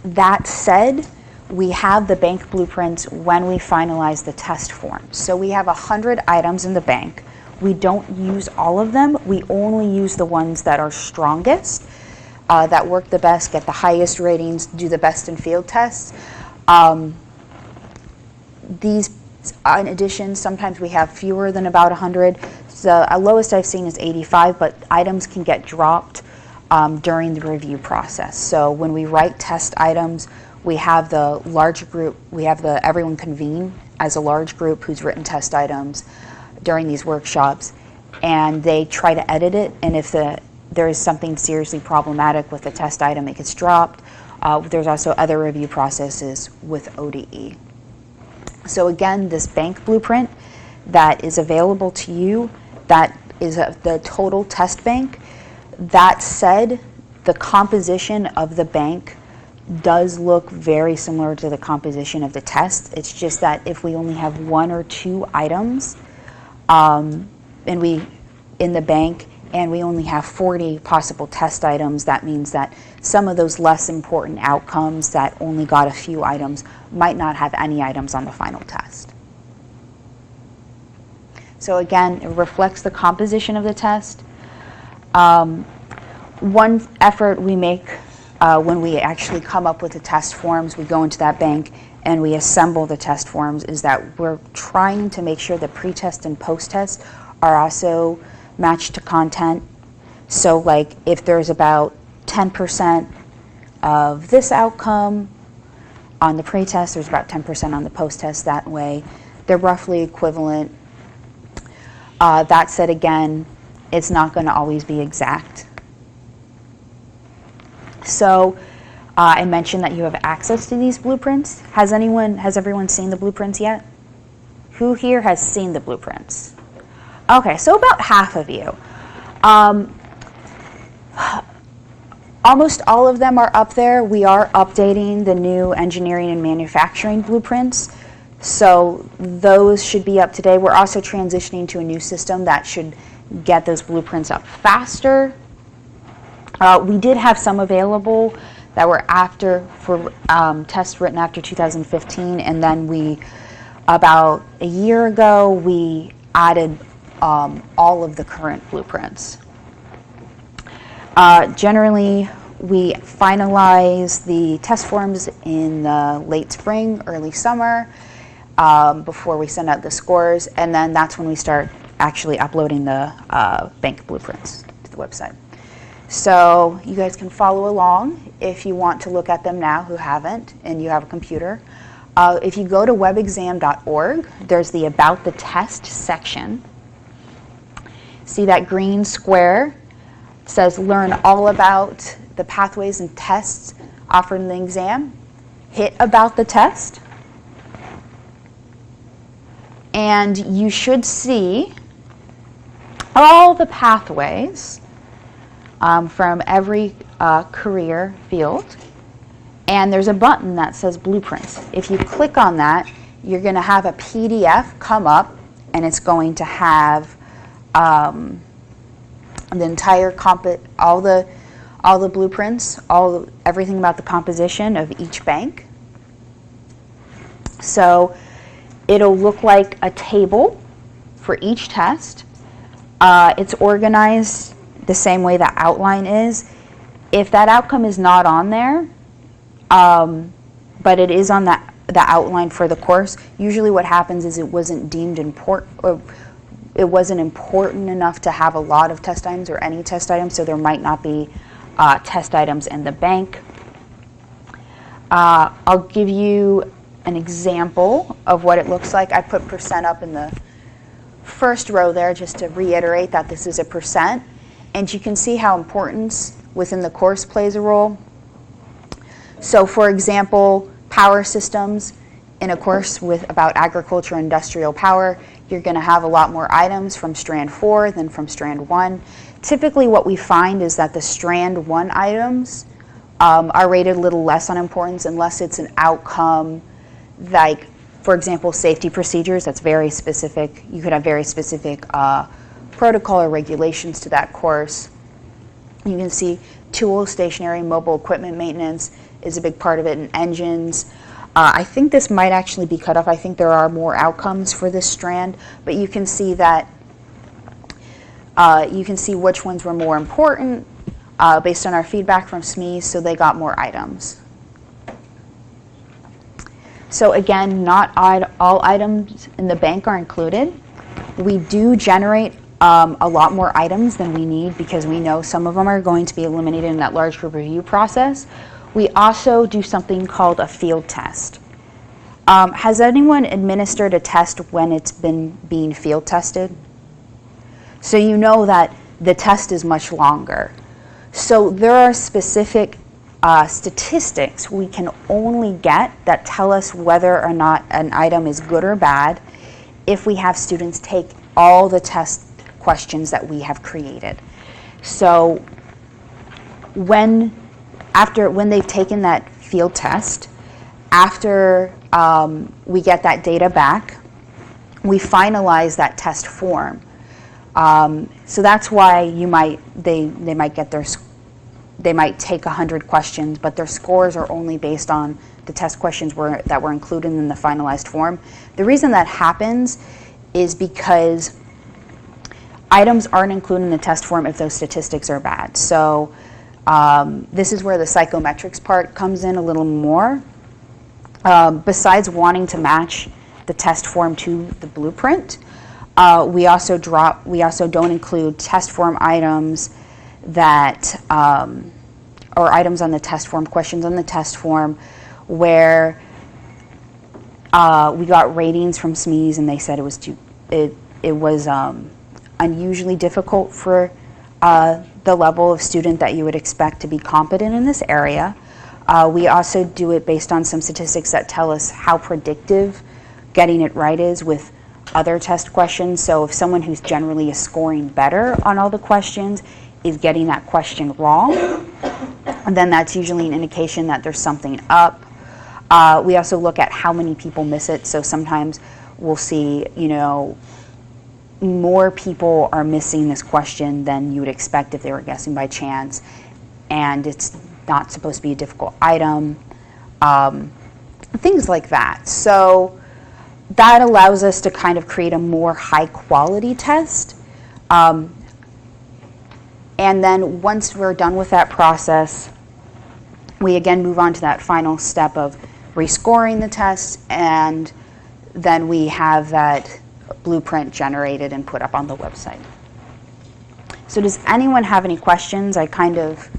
That said, we have the bank blueprints when we finalize the test form. So we have 100 items in the bank. We don't use all of them. We only use the ones that are strongest, that work the best, get the highest ratings, do the best in field tests. These, in addition, sometimes we have fewer than about 100. The lowest I've seen is 85, but items can get dropped during the review process. So when we write test items, we have the large group, everyone convene as a large group who's written test items during these workshops, and they try to edit it, and if there is something seriously problematic with the test item, it gets dropped. There's also other review processes with ODE. So again, this bank blueprint that is available to you, that is the total test bank. That said, the composition of the bank does look very similar to the composition of the test. It's just that if we only have 1 or 2 items in the bank, and we only have 40 possible test items, that means that some of those less important outcomes that only got a few items might not have any items on the final test. So again, it reflects the composition of the test. One effort we make when we actually come up with the test forms, we go into that bank and we assemble the test forms, is that we're trying to make sure the pre-test and post-test are also matched to content. So like if there's about 10% of this outcome on the pre-test, there's about 10% on the post-test. That way they're roughly equivalent. That said, again, it's not going to always be exact. So I mentioned that you have access to these blueprints. Has everyone seen the blueprints yet? Who here has seen the blueprints? Okay, so about half of you. Almost all of them are up there. We are updating the new engineering and manufacturing blueprints, so those should be up today. We're also transitioning to a new system that should get those blueprints up faster. We did have some available that were for tests written after 2015, and then about a year ago, we added all of the current blueprints. Generally, We finalize the test forms in the late spring, early summer, before we send out the scores, and then that's when we start actually uploading the bank blueprints to the website. So you guys can follow along if you want to look at them now who haven't and you have a computer. If you go to webexam.org, there's the About the Test section. See that green square? It says learn all about the pathways and tests offered in the exam. Hit About the Test. And you should see all the pathways from every career field. And there's a button that says Blueprints. If you click on that, you're going to have a PDF come up, and it's going to have the entire all the blueprints, everything about the composition of each bank. So it'll look like a table for each test. It's organized the same way the outline is. If that outcome is not on there, but it is on the outline for the course, usually what happens is it wasn't deemed important, or it wasn't important enough to have a lot of test items or any test items, so there might not be test items in the bank. I'll give you an example of what it looks like. I put percent up in the first row there just to reiterate that this is a percent, and you can see how importance within the course plays a role. So for example, power systems in a course about agriculture and industrial power, you're going to have a lot more items from strand 4 than from strand 1. Typically what we find is that the strand 1 items are rated a little less on importance unless it's an outcome like, for example, safety procedures. That's very specific. You could have very specific protocol or regulations to that course. You can see tool, stationary, mobile equipment maintenance is a big part of it, and engines. I think this might actually be cut off. I think there are more outcomes for this strand, but you can see that you can see which ones were more important based on our feedback from SMEs, so they got more items. So again, not all items in the bank are included. We do generate a lot more items than we need because we know some of them are going to be eliminated in that large group review process. We also do something called a field test. Has anyone administered a test when it's been being field tested? So you know that the test is much longer. So there are specific statistics we can only get that tell us whether or not an item is good or bad if we have students take all the test questions that we have created. So when they've taken that field test, after we get that data back, we finalize that test form. So that's why they might take 100 questions, but their scores are only based on the test questions that were included in the finalized form. The reason that happens is because items aren't included in the test form if those statistics are bad. So this is where the psychometrics part comes in a little more. Besides wanting to match the test form to the blueprint, we also don't include test form items that or items on the test form, questions on the test form where we got ratings from SMEs and they said it was unusually difficult for the level of student that you would expect to be competent in this area. We also do it based on some statistics that tell us how predictive getting it right is with other test questions. So if someone who's generally is scoring better on all the questions is getting that question wrong, then that's usually an indication that there's something up. We also look at how many people miss it. So sometimes we'll see, more people are missing this question than you would expect if they were guessing by chance, and it's not supposed to be a difficult item, things like that. So that allows us to kind of create a more high quality test. And then once we're done with that process, we again move on to that final step of rescoring the test, and then we have that blueprint generated and put up on the website. So does anyone have any questions? I kind of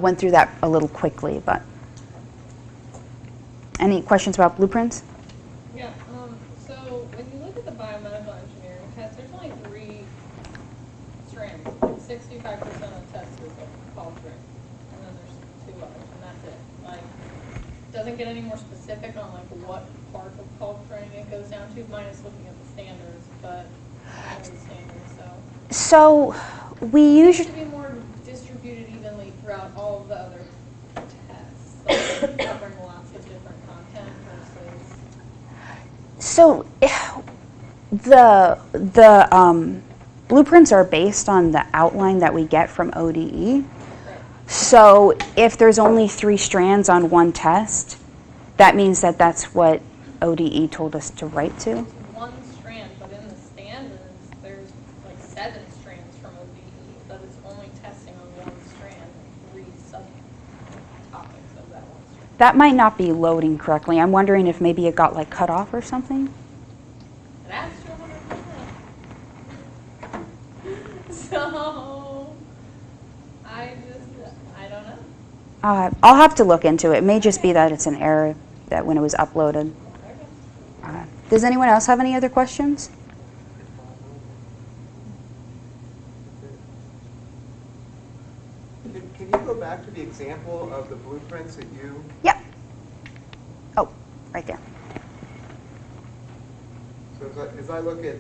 went through that a little quickly, but any questions about blueprints? Yeah, so when you look at the biomedical engineering test, there's only 3 strands. 65% of the test is culturing, and then there's 2 others, and that's it. Like, doesn't get any more specific on like what part of culturing it goes down to, minus looking at the standards, but I know the standards, so. So we usually, It should be more distributed evenly throughout all of the other tests, so covering lots of different content versus. so the blueprints are based on the outline that we get from ODE. So if there's only 3 strands on one test, that means that that's what ODE told us to write to. One strand, but in the standards, there's like 7 strands from ODE, but it's only testing on 1 strand and 3 subtopics of that 1 strand. That might not be loading correctly. I'm wondering if maybe it got like cut off or something. That's 200%. So, I don't know. I'll have to look into it. It may just be that it's an error that when it was uploaded. Does anyone else have any other questions? Can you go back to the example of the blueprints that you? Yep. Oh, right there. So as I look at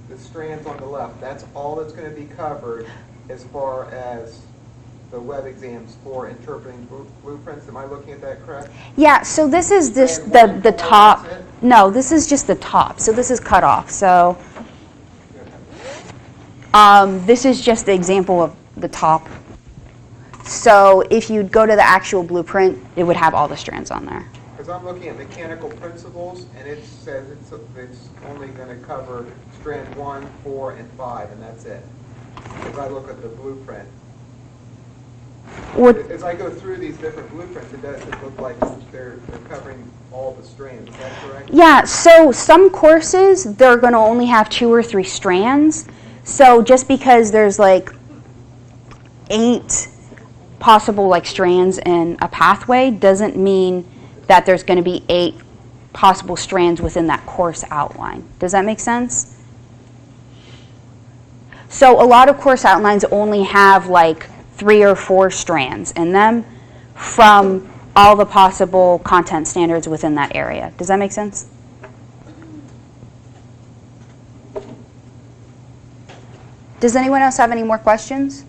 the strands on the left, that's all that's going to be covered as far as the web exams for interpreting blueprints. Am I looking at that correct? Yeah, so this is this And the one top. that's it? No, this is just the top. So this is cut off. So this is just the example of the top. So if you go to the actual blueprint, it would have all the strands on there. Because I'm looking at mechanical principles, and it says it's only going to cover strand 1, 4, and 5, and that's it. As I look at the blueprint. What, As I go through these different blueprints, it doesn't look like they're covering all the strands. Is that correct? yeah, so some courses, they're going to only have 2 or 3 strands. So just because there's like 8 possible like strands in a pathway doesn't mean that there's going to be 8 possible strands within that course outline. Does that make sense? So a lot of course outlines only have like 3 or 4 strands in them from all the possible content standards within that area. Does that make sense? Does anyone else have any more questions?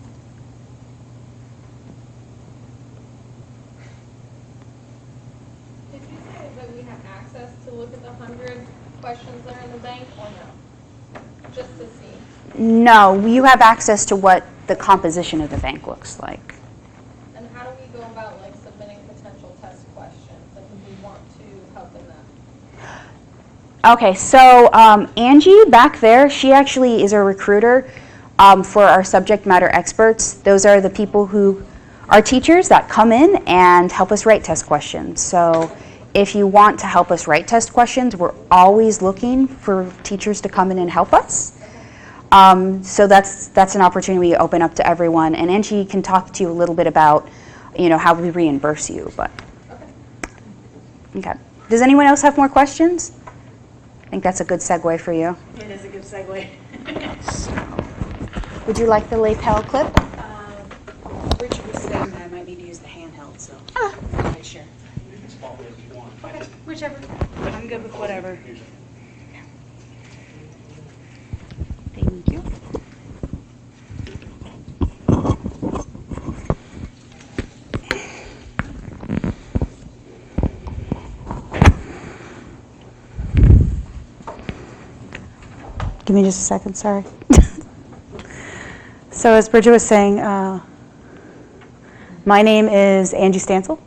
Did you say that we have access to look at the 100 questions that are in the bank, or no? Just to see? No, you have access to what the composition of the bank looks like. And how do we go about like submitting potential test questions? Like if we want to help in that? Okay, so Angie back there, she actually is a recruiter for our subject matter experts. Those are the people who are teachers that come in and help us write test questions. So if you want to help us write test questions, we're always looking for teachers to come in and help us. So that's an opportunity we open up to everyone. And Angie can talk to you a little bit about, how we reimburse you. But okay. Does anyone else have more questions? I think that's a good segue for you. It is a good segue. Would you like the lapel clip? Richard was saying that I might need to use the handheld, so I'm not sure. Okay, whichever. I'm good with whatever. Thank you. Give me just a second, sorry. So as Bridget was saying, my name is Angie Stansel.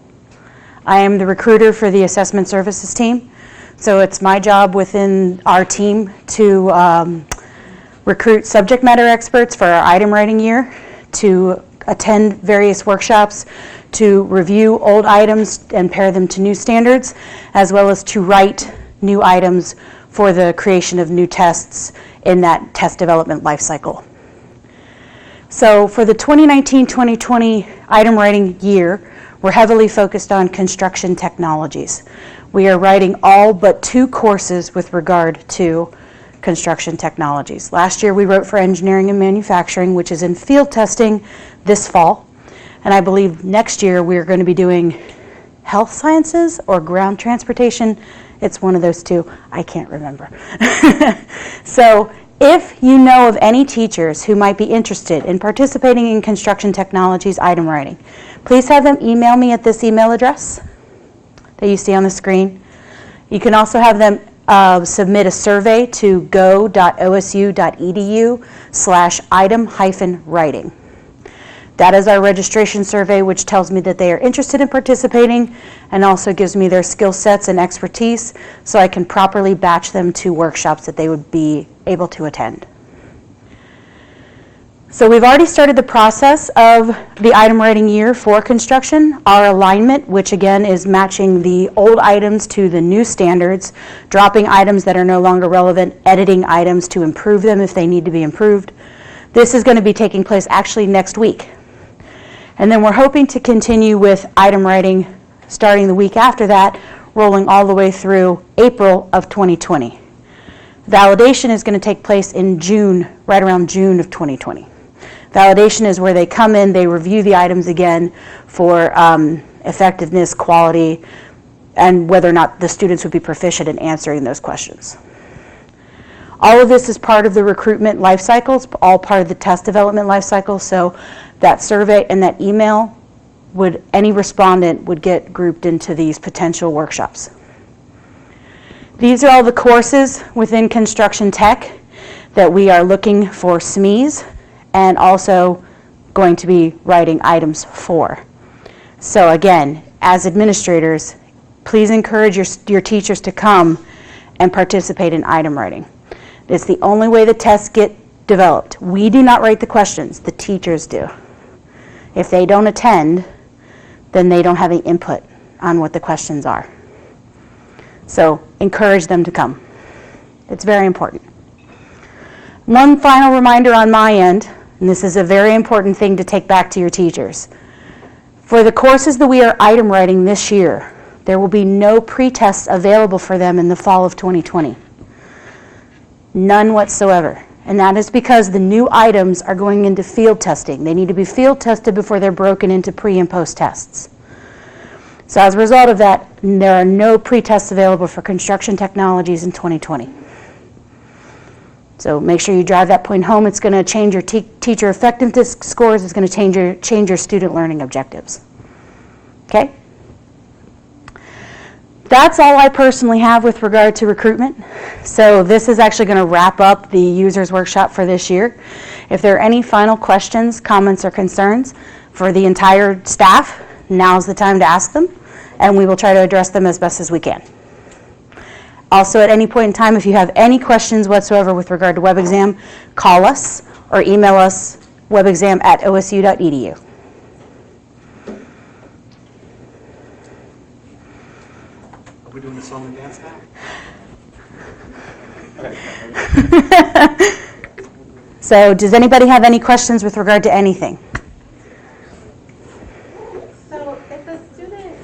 I am the recruiter for the assessment services team. So it's my job within our team to recruit subject matter experts for our item writing year to attend various workshops to review old items and pair them to new standards, as well as to write new items for the creation of new tests in that test development lifecycle. So for the 2019-2020 item writing year, we're heavily focused on construction technologies. We are writing all but 2 courses with regard to construction technologies. Last year we wrote for engineering and manufacturing, which is in field testing this fall. And I believe next year we're going to be doing health sciences or ground transportation. It's one of those 2. I can't remember. So if you know of any teachers who might be interested in participating in construction technologies item writing, please have them email me at this email address that you see on the screen. You can also have them submit a survey to go.osu.edu/item-writing. That is our registration survey, which tells me that they are interested in participating and also gives me their skill sets and expertise so I can properly batch them to workshops that they would be able to attend. So we've already started the process of the item writing year for construction. Our alignment, which again is matching the old items to the new standards, dropping items that are no longer relevant, editing items to improve them if they need to be improved. This is going to be taking place actually next week. And then we're hoping to continue with item writing starting the week after that, rolling all the way through April of 2020. Validation is going to take place in June, right around June of 2020. Validation is where they come in, they review the items again for effectiveness, quality, and whether or not the students would be proficient in answering those questions. All of this is part of the recruitment life cycle. It's all part of the test development life cycle. So that survey and that email, any respondent would get grouped into these potential workshops. These are all the courses within construction tech that we are looking for SMEs and also going to be writing items for. So again, as administrators, please encourage your teachers to come and participate in item writing. It's the only way the tests get developed. We do not write the questions, the teachers do. If they don't attend, then they don't have any input on what the questions are. So encourage them to come. It's very important. One final reminder on my end, and this is a very important thing to take back to your teachers. For the courses that we are item writing this year, there will be no pre-tests available for them in the fall of 2020. None whatsoever. And that is because the new items are going into field testing. They need to be field tested before they're broken into pre and post tests. So as a result of that, there are no pre-tests available for construction technologies in 2020. So make sure you drive that point home. It's going to change your teacher effectiveness scores. It's going to change your student learning objectives. Okay? That's all I personally have with regard to recruitment. So this is actually going to wrap up the users workshop for this year. If there are any final questions, comments, or concerns for the entire staff, now's the time to ask them, and we will try to address them as best as we can. Also, at any point in time, if you have any questions whatsoever with regard to WebXam, call us or email us webexam@osu.edu. Are we doing the song and dance now? So does anybody have any questions with regard to anything? So if a student,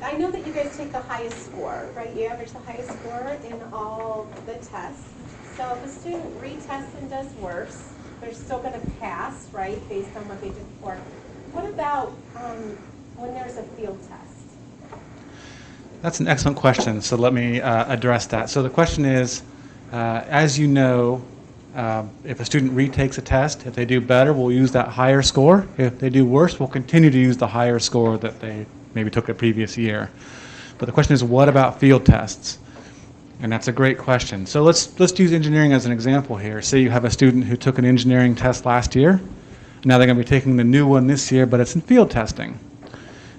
I know that you guys take the highest score, right? You average the highest score in all the tests. So if a student retests and does worse, they're still going to pass, right, based on what they did before. What about when there's a field test? That's an excellent question, so let me address that. So the question is, as you know, if a student retakes a test, if they do better, we'll use that higher score. If they do worse, we'll continue to use the higher score that they maybe took the previous year. But the question is, what about field tests? And that's a great question. So let's use engineering as an example here. Say you have a student who took an engineering test last year. Now they're going to be taking the new one this year, but it's in field testing.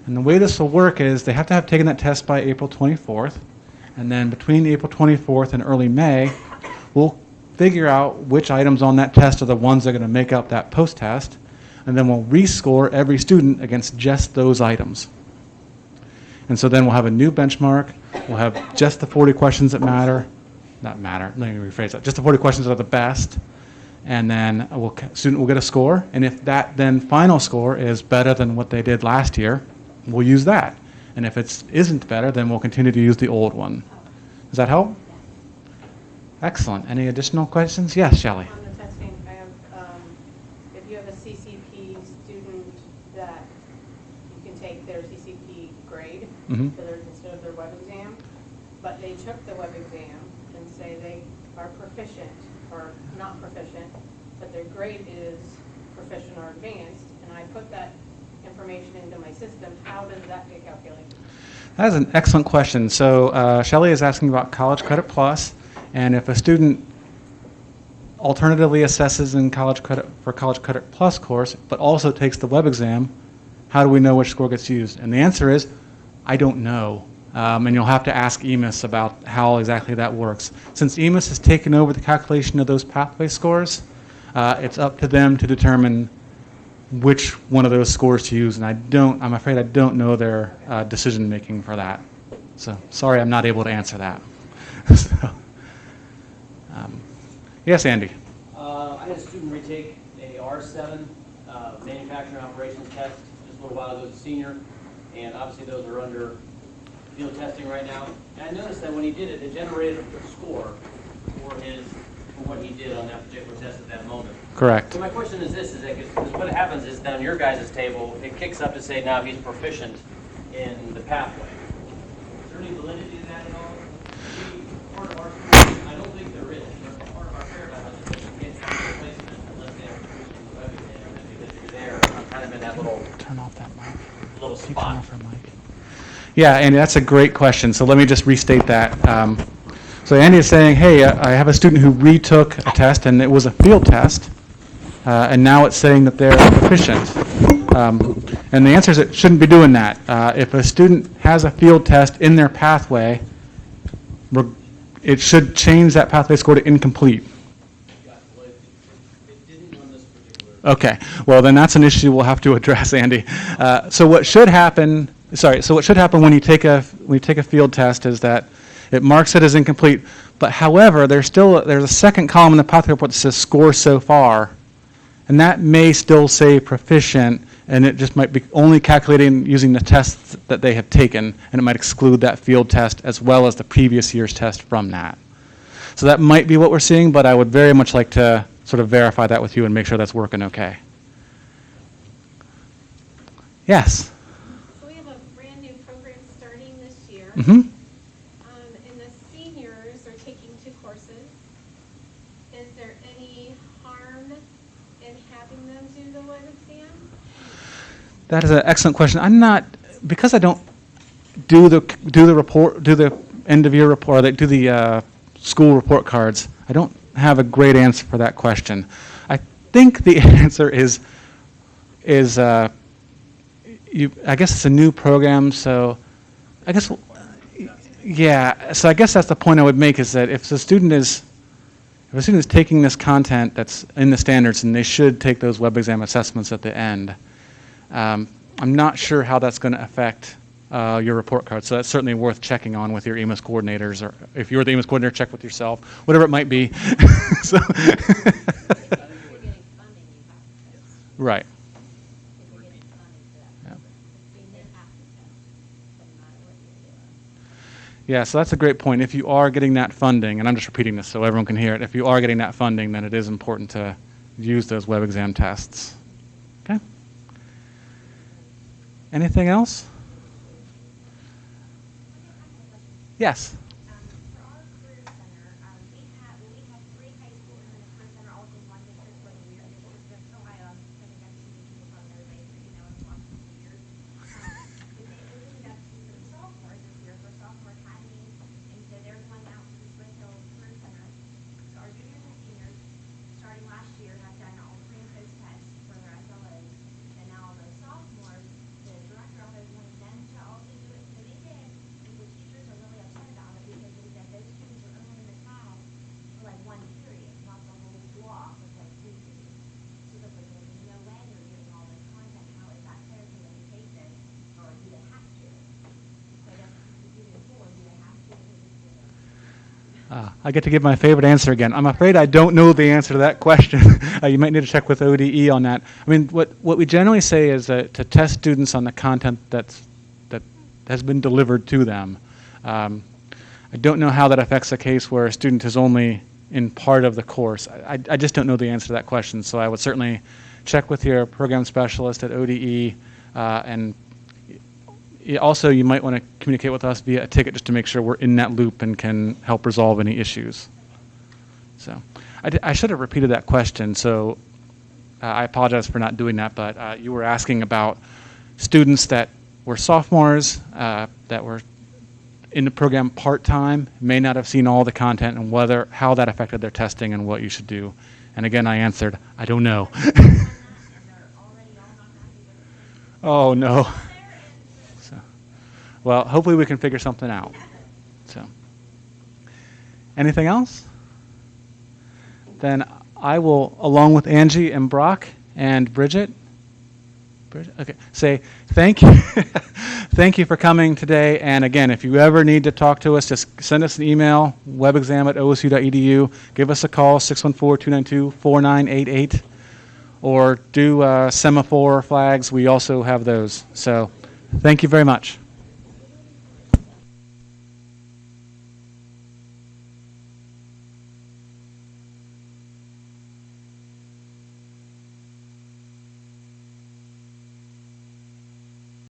And the way this will work is they have to have taken that test by April 24th. And then between April 24th and early May, we'll figure out which items on that test are the ones that are going to make up that post-test, and then we'll rescore every student against just those items. And so then we'll have a new benchmark. We'll have just the 40 questions that matter. Not matter, let me rephrase that. Just the 40 questions that are the best. And then student will get a score. And if that then final score is better than what they did last year, we'll use that. And if it isn't better, then we'll continue to use the old one. Does that help? Excellent. Any additional questions? Yes, Shelley. On the testing, I have, if you have a CCP student that you can take their CCP grade instead of their web exam, but they took the web exam and say they are proficient or not proficient, but their grade is proficient or advanced, and I put that information into my system, how does that get calculated? That is an excellent question. So Shelley is asking about College Credit Plus, and if a student alternatively assesses in College Credit Plus course, but also takes the web exam, how do we know which score gets used? And the answer is, I don't know. And you'll have to ask EMIS about how exactly that works. Since EMIS has taken over the calculation of those pathway scores, it's up to them to determine which one of those scores to use, and I'm afraid I don't know their decision making for that. So sorry, I'm not able to answer that. So, yes, Andy. I had a student retake a R7 manufacturing operations test just a little while ago as a senior, and obviously those are under field testing right now. And I noticed that when he did it, it generated a score for what he did on that particular test at that moment. Correct. So my question is this, is that because what happens is down your guys' table, it kicks up to say now he's proficient in the pathway. Is there any validity to that at all? Part of our, I don't think there is, but part of our paradigm is that you can't have a replacement unless they have proficient in the web exam, and because you're there, kind of in that little, Turn off that mic. little Turn spot. off her mic. Yeah, Andy, that's a great question. So let me just restate that. So Andy is saying, hey, I have a student who retook a test, and it was a field test, and now it's saying that they're proficient. And the answer is it shouldn't be doing that. If a student has a field test in their pathway, it should change that pathway score to incomplete. Okay, well then that's an issue we'll have to address, Andy. So what should happen when you take a field test is that it marks it as incomplete. But however, there's a second column in the pathway report that says score so far, and that may still say proficient, and it just might be only calculating using the tests that they have taken, and it might exclude that field test as well as the previous year's test from that. So that might be what we're seeing, but I would very much like to sort of verify that with you and make sure that's working okay. Yes? So we have a brand new program starting this year. Mm-hmm. And the seniors are taking 2 courses. Is there any harm in having them do the web exam? That is an excellent question. Because I don't do the end of year report, do the school report cards, I don't have a great answer for that question. I think the answer is I guess it's a new program, so I guess, yeah, so I guess that's the point I would make, is that if a student is taking this content that's in the standards, and they should take those web exam assessments at the end, I'm not sure how that's going to affect your report card, so that's certainly worth checking on with your EMIS coordinators, or if you're the EMIS coordinator, check with yourself, whatever it might be. So right. Yeah, so that's a great point. If you are getting that funding, and I'm just repeating this so everyone can hear it, if you are getting that funding, then it is important to use those web exam tests. Okay? Anything else? Yes. For our career center, we have 3 high schools in the career center, all in one district for the year. District of Ohio, I think I've seen people from there, they, in the last few years. They opened up to some sophomores this year for sophomore academy, and so they're going out to the Smith Hill Career Center. So our juniors and seniors, starting last year, have done all the pre and post tests for their SLOs, and now the sophomores, the director always wanted them to also do it, so they did. And the teachers are really upset about it I get to give my favorite answer again. I'm afraid I don't know the answer to that question. You might need to check with ODE on that. I mean, what we generally say is that to test students on the content that has been delivered to them. I don't know how that affects a case where a student is only in part of the course. I just don't know the answer to that question, so I would certainly check with your program specialist at ODE, and also you might want to communicate with us via a ticket just to make sure we're in that loop and can help resolve any issues. So I should have repeated that question, so I apologize for not doing that, but you were asking about students that were sophomores, that were in the program part-time, may not have seen all the content, and how that affected their testing and what you should do. And again, I answered, I don't know. Oh, no. So, well, hopefully we can figure something out. So, anything else? Then I will, along with Angie and Brock and Bridget, okay, say thank you. Thank you for coming today. And again, if you ever need to talk to us, just send us an email, webexam@osu.edu. Give us a call, 614-292-4988. Or do semaphore flags. We also have those. So thank you very much.